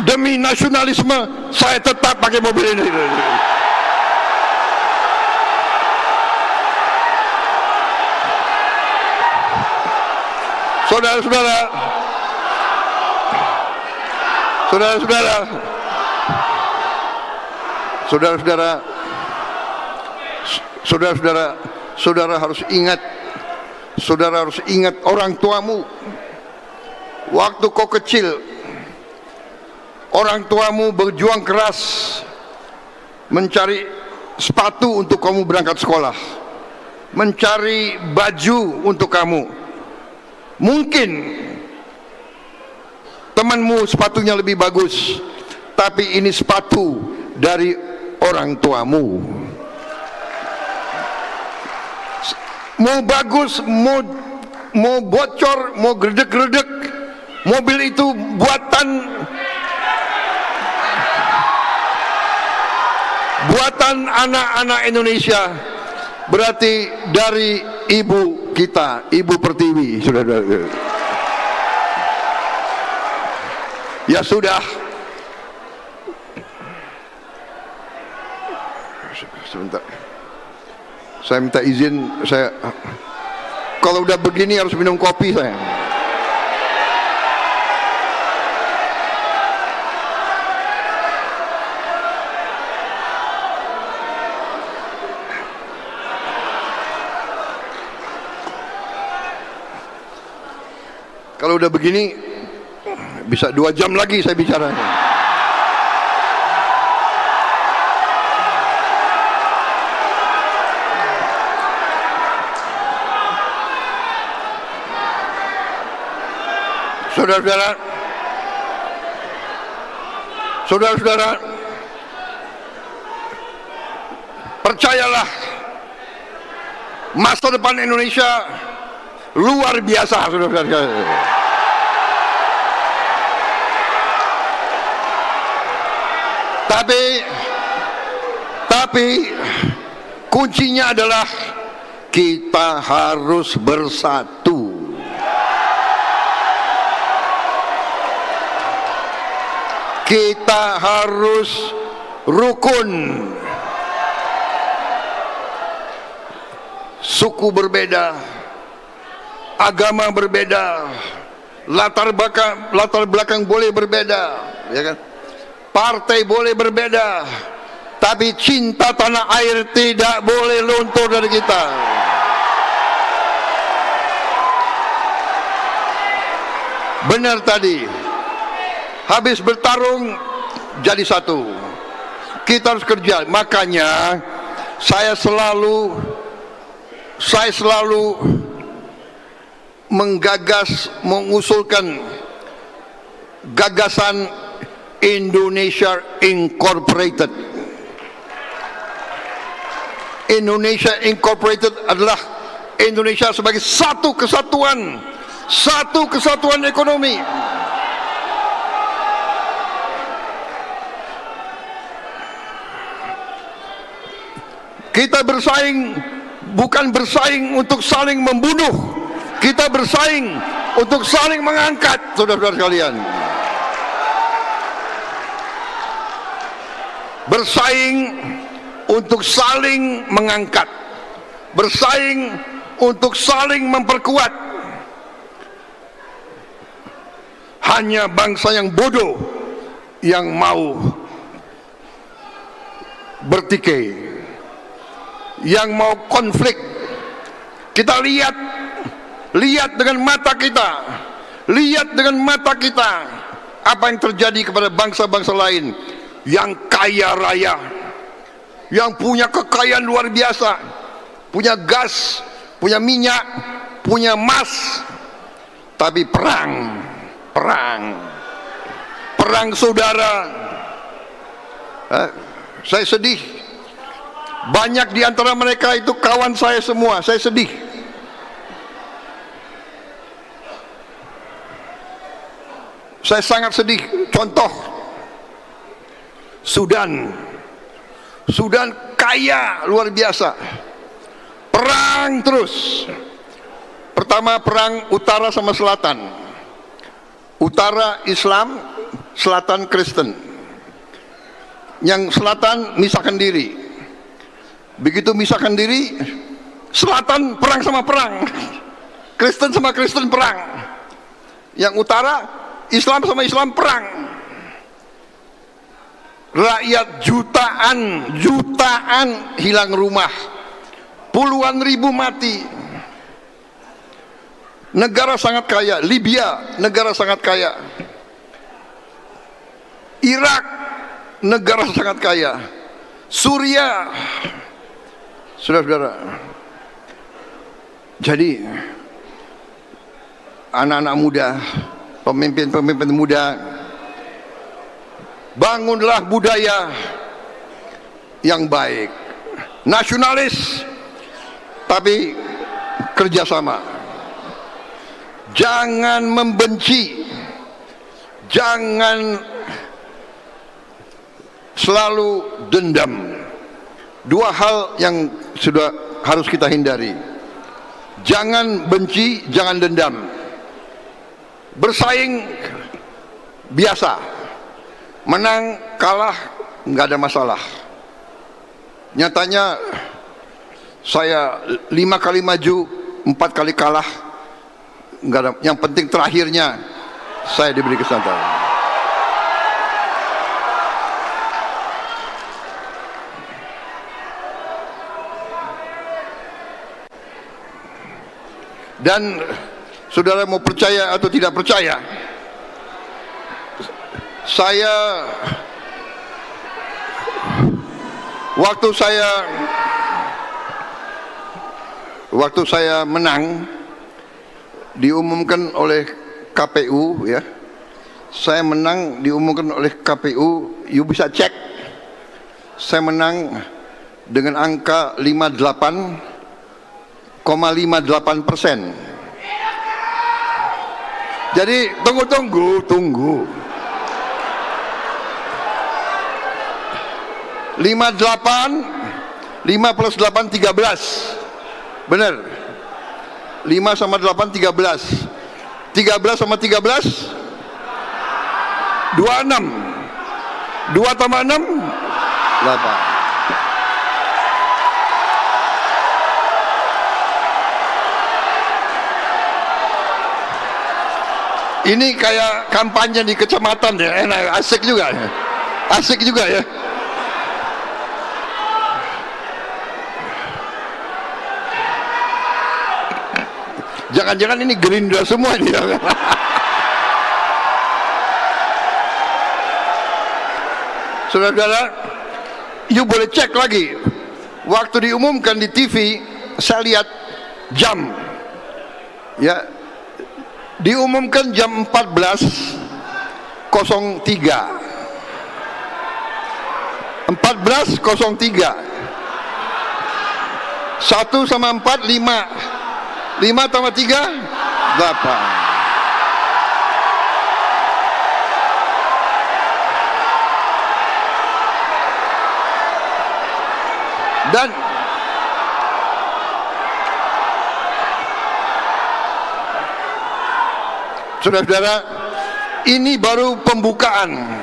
demi nasionalisme saya tetap pakai mobil ini. Saudara-saudara, saudara-saudara, saudara-saudara, saudara-saudara, saudara harus ingat, saudara harus ingat orang tuamu. Waktu kau kecil, orang tuamu berjuang keras mencari sepatu untuk kamu berangkat sekolah, mencari baju untuk kamu. Mungkin temanmu sepatunya lebih bagus, tapi ini sepatu dari orang tuamu. Mau bagus, mau bocor, mau gredek-gredek, mobil itu buatan anak-anak Indonesia, berarti dari ibu kita, Ibu Pertiwi. Ya sudah, sebentar, saya minta izin. Saya kalau udah begini harus minum kopi saya. Kalau udah begini bisa 2 jam lagi saya bicara. Saudara-saudara, saudara-saudara, percayalah, masa depan Indonesia luar biasa, saudara-saudara. Tapi kuncinya adalah kita harus bersatu. Kita harus rukun. Suku berbeda, agama berbeda, latar belakang boleh berbeda, ya kan? Partai boleh berbeda, tapi cinta tanah air tidak boleh luntur dari kita. Benar tadi, habis bertarung jadi satu. Kita harus kerja. Makanya saya selalu saya selalu mengusulkan gagasan Indonesia Incorporated. Indonesia Incorporated adalah Indonesia sebagai satu kesatuan ekonomi. Kita bersaing bukan bersaing untuk saling membunuh, kita bersaing untuk saling mengangkat, saudara-saudara sekalian. Bersaing untuk saling mengangkat, bersaing untuk saling memperkuat. Hanya bangsa yang bodoh yang mau bertikai, yang mau konflik. Kita lihat dengan mata kita, lihat dengan mata kita apa yang terjadi kepada bangsa-bangsa lain yang kaya raya, yang punya kekayaan luar biasa, punya gas, punya minyak, punya emas, tapi perang saudara. Saya sedih. Banyak di antara mereka itu kawan saya semua. Saya sedih. Saya sangat sedih. Contoh, Sudan kaya luar biasa. Perang terus. Pertama perang utara sama selatan. Utara Islam, selatan Kristen. Yang selatan misahkan diri. Begitu misahkan diri, selatan perang sama perang, Kristen sama Kristen perang. Yang utara, Islam sama Islam perang. Rakyat jutaan hilang rumah, puluhan ribu mati. Negara sangat kaya. Libya negara sangat kaya. Irak negara sangat kaya. Suriah. Saudara-saudara, jadi anak-anak muda, pemimpin-pemimpin muda, bangunlah budaya yang baik, nasionalis tapi kerjasama. Jangan membenci, jangan selalu dendam. Dua hal yang sudah harus kita hindari. Jangan benci, jangan dendam. Bersaing biasa, menang kalah nggak ada masalah. Nyatanya saya 5 kali maju, 4 kali kalah, nggak ada. Yang penting terakhirnya saya diberi kesempatan. Dan saudara mau percaya atau tidak percaya, saya waktu saya menang diumumkan oleh KPU, ya. Saya menang diumumkan oleh KPU, you bisa cek. Saya menang dengan angka 58,58%. Jadi tunggu. 5 plus 8 13. Benar. 5 sama 8 13. 13 sama 13 26. 2 tambah 6 8. Ini kayak kampanye di kecamatan ya, enak, asik juga ya. Jangan-jangan ini Gerindra semua nih. Saudara-saudara, you boleh cek lagi. Waktu diumumkan di TV, saya lihat jam. Ya, diumumkan jam 14.03. 14.03. 1 sama 4, 5. 5 tambah 3, 8. Dan saudara-saudara, ini baru pembukaan.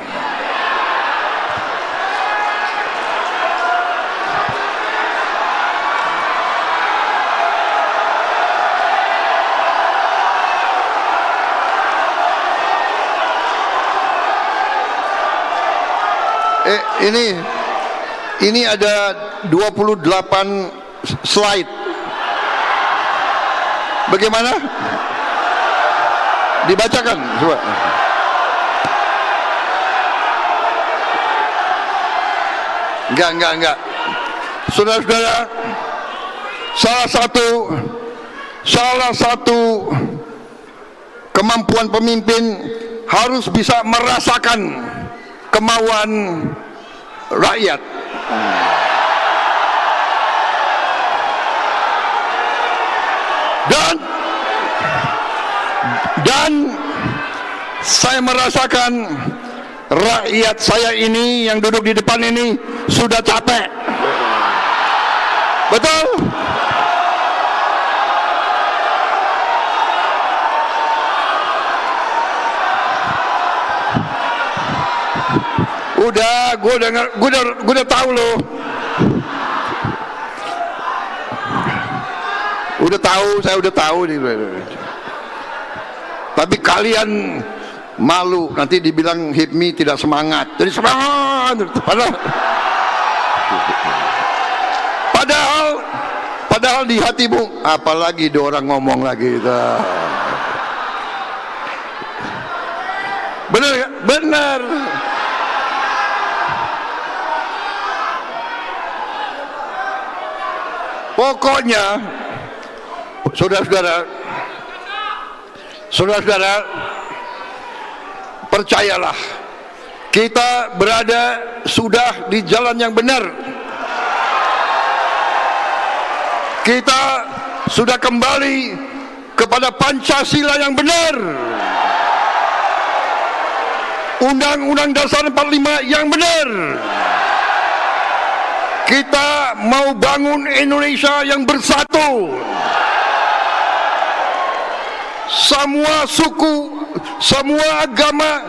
Ini ada 28 slide. Bagaimana? Dibacakan coba. Enggak. Saudara-saudara, salah satu kemampuan pemimpin harus bisa merasakan kemauan rakyat. Dan saya merasakan rakyat saya ini yang duduk di depan ini sudah capek. Betul? Udah, gue udah tahu loh. Saya udah tahu nih. Tapi kalian malu nanti dibilang HIPMI tidak semangat. Jadi semangat. Padahal di hatimu, apalagi ada orang ngomong lagi. Benar ya? Benar. Pokoknya saudara-saudara, percayalah, kita berada sudah di jalan yang benar. Kita sudah kembali kepada Pancasila yang benar, Undang-Undang Dasar 45 yang benar. Kita mau bangun Indonesia yang bersatu. Semua suku, semua agama,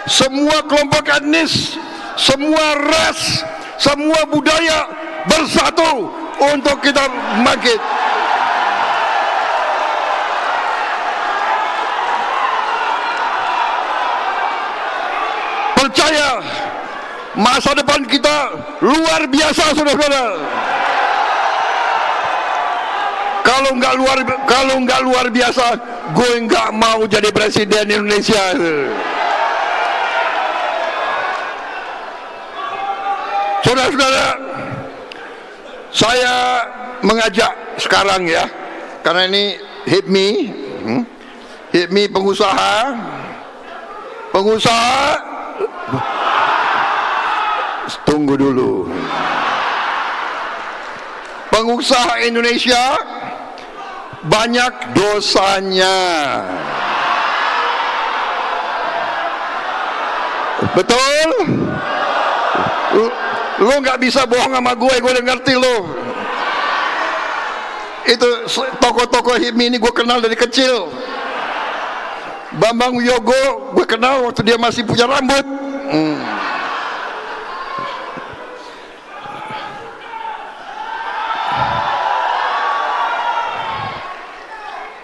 semua kelompok etnis, semua ras, semua budaya bersatu untuk kita bangkit. Percaya, masa depan kita luar biasa, saudara-saudara. Kalau nggak luar biasa, gue nggak mau jadi presiden Indonesia. Saudara-saudara, saya mengajak sekarang ya, karena ini HIPMI pengusaha, tunggu dulu. Pengusaha Indonesia banyak dosanya. Betul? Lu nggak bisa bohong sama gue udah ngerti lo. Itu tokoh-tokoh HIPMI ini gue kenal dari kecil. Bambang Wiyogo gue kenal waktu dia masih punya rambut.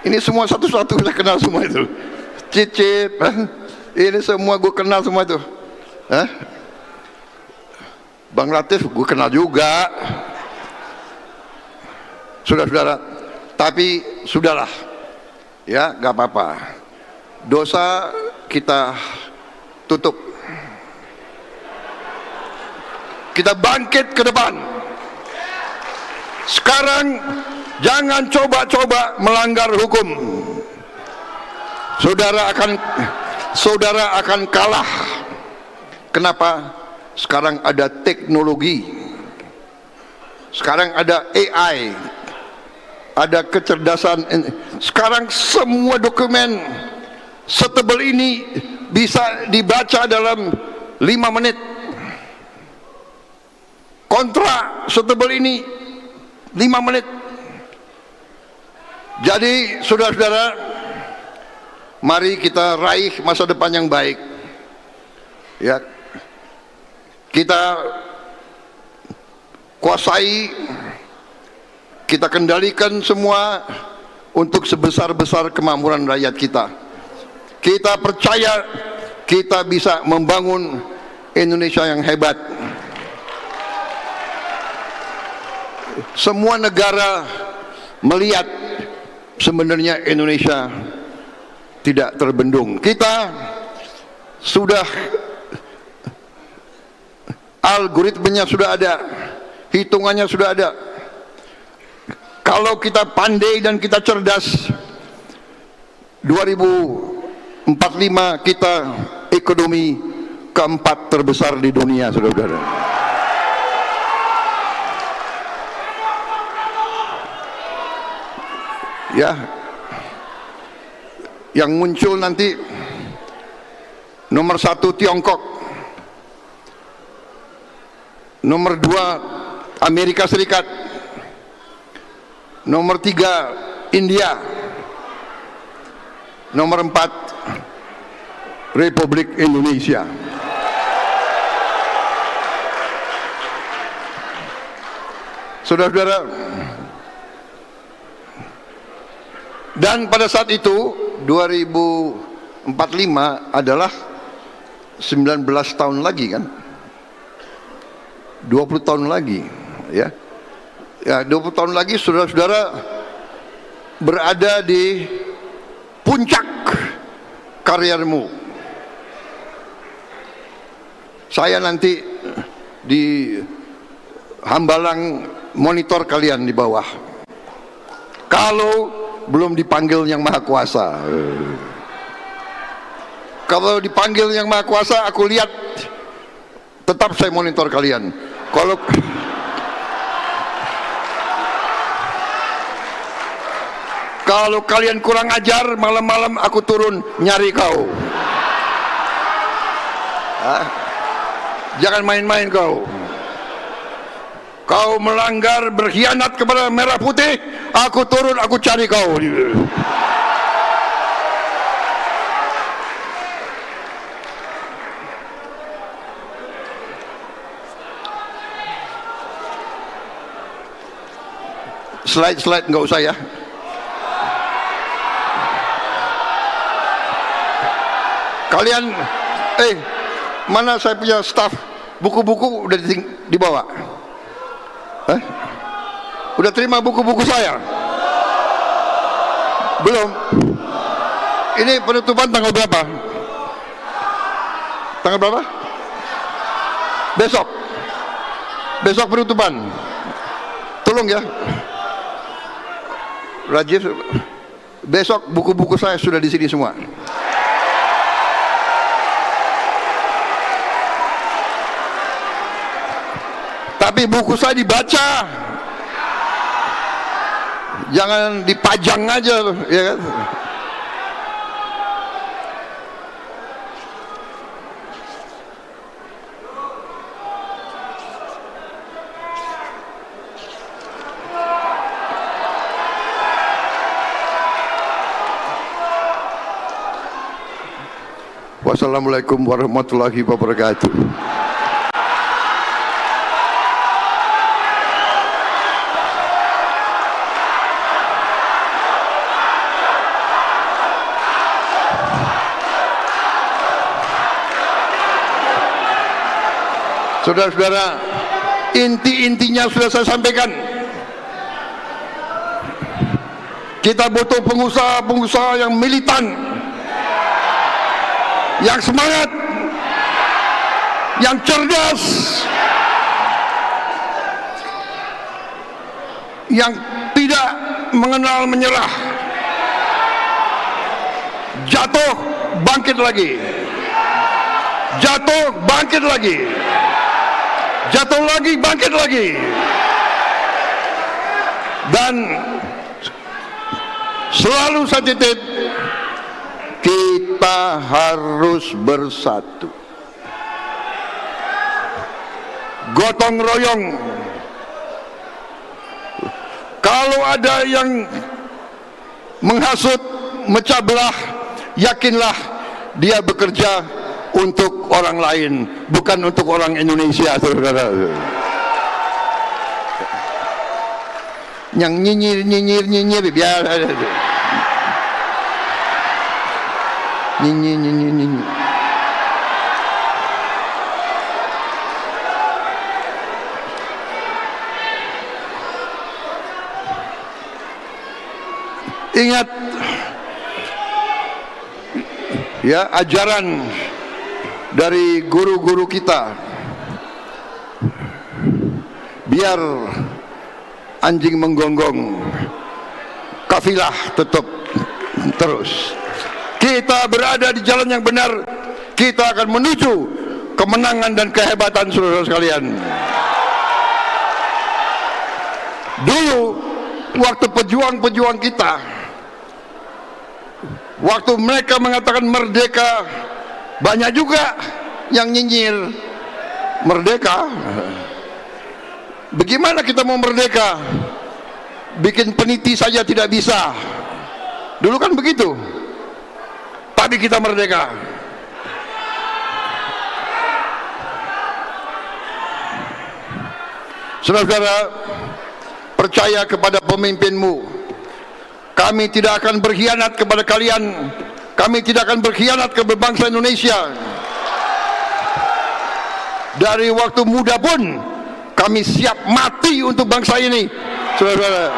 Ini semua satu-satu saya kenal semua itu. Cicip, ini semua gue kenal semua itu. Bang Latif gue kenal juga. Saudara-saudara, tapi sudahlah, ya gak apa-apa. Dosa kita tutup. Kita bangkit ke depan. Sekarang Jangan coba-coba melanggar hukum. Saudara akan kalah. Kenapa? Sekarang ada teknologi. Sekarang ada AI. Ada kecerdasan. Sekarang semua dokumen setebal ini bisa dibaca dalam 5 menit. Kontrak setebal ini 5 menit. Jadi saudara-saudara, mari kita raih masa depan yang baik. Ya, kita kuasai, kita kendalikan semua untuk sebesar-besar kemakmuran rakyat kita. Kita percaya kita bisa membangun Indonesia yang hebat. Semua negara melihat sebenarnya Indonesia tidak terbendung. Kita sudah, algoritmenya sudah ada, hitungannya sudah ada. Kalau kita pandai dan kita cerdas, 2045 kita ekonomi keempat terbesar di dunia, saudara-saudara. Ya, yang muncul nanti nomor 1 Tiongkok, nomor 2 Amerika Serikat, nomor 3 India, nomor 4 Republik Indonesia. Saudara-saudara, dan pada saat itu 2045 adalah 19 tahun lagi kan, 20 tahun lagi ya. Ya, 20 tahun lagi saudara-saudara berada di puncak karirmu. Saya nanti di Hambalang monitor kalian di bawah. Kalau belum dipanggil yang Maha Kuasa. Kalau dipanggil yang Maha Kuasa, aku lihat, tetap saya monitor kalian. Kalau kalian kurang ajar, malam-malam aku turun nyari kau. Jangan main-main kau. Kau melanggar, berkhianat kepada merah putih, aku turun, aku cari kau. Slide nggak usah ya. Kalian, mana saya punya staff, buku-buku udah dibawa. Udah terima buku-buku saya? Belum. Ini penutupan tanggal berapa? Tanggal berapa? Besok penutupan. Tolong ya, Rajiv, besok buku-buku saya sudah di sini semua. Tapi buku saya dibaca, jangan dipajang aja, ya kan? Wassalamualaikum warahmatullahi wabarakatuh. Saudara-saudara, inti-intinya sudah saya sampaikan. Kita butuh pengusaha-pengusaha yang militan, yang semangat, yang cerdas, yang tidak mengenal menyerah. Jatuh, bangkit lagi. Jatuh, bangkit lagi. Jatuh lagi, bangkit lagi. Dan selalu saya titip, kita harus bersatu. Gotong royong. Kalau ada yang menghasut, mecah belah, yakinlah dia bekerja untuk orang lain, bukan untuk orang Indonesia, saudara. Yang nyinyir biar nyinyir. Ingat ya ajaran dari guru-guru kita, biar anjing menggonggong, kafilah tetap terus. Kita berada di jalan yang benar, kita akan menuju kemenangan dan kehebatan, saudara sekalian. Dulu waktu pejuang-pejuang kita, waktu mereka mengatakan merdeka, banyak juga yang nyinyir merdeka. Bagaimana kita mau merdeka? Bikin peniti saja tidak bisa. Dulu kan begitu. Tapi kita merdeka. Saudara-saudara, percaya kepada pemimpinmu. Kami tidak akan berkhianat kepada kalian. Kami tidak akan berkhianat kepada bangsa Indonesia. Dari waktu muda pun kami siap mati untuk bangsa ini, saudara-saudara.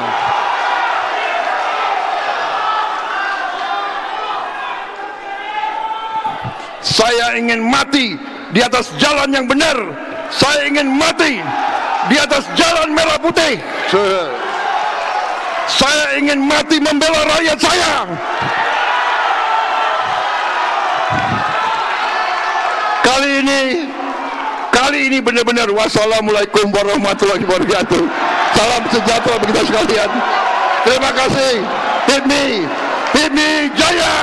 Saya ingin mati di atas jalan yang benar. Saya ingin mati di atas jalan merah putih. Saya ingin mati membela rakyat saya. Kali ini benar-benar wassalamualaikum warahmatullahi wabarakatuh. Salam sejahtera bagi kita sekalian. Terima kasih. Hit me jaya.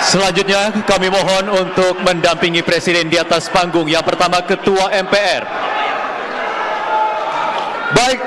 Selanjutnya kami mohon untuk mendampingi Presiden di atas panggung. Yang pertama Ketua MPR. Baik.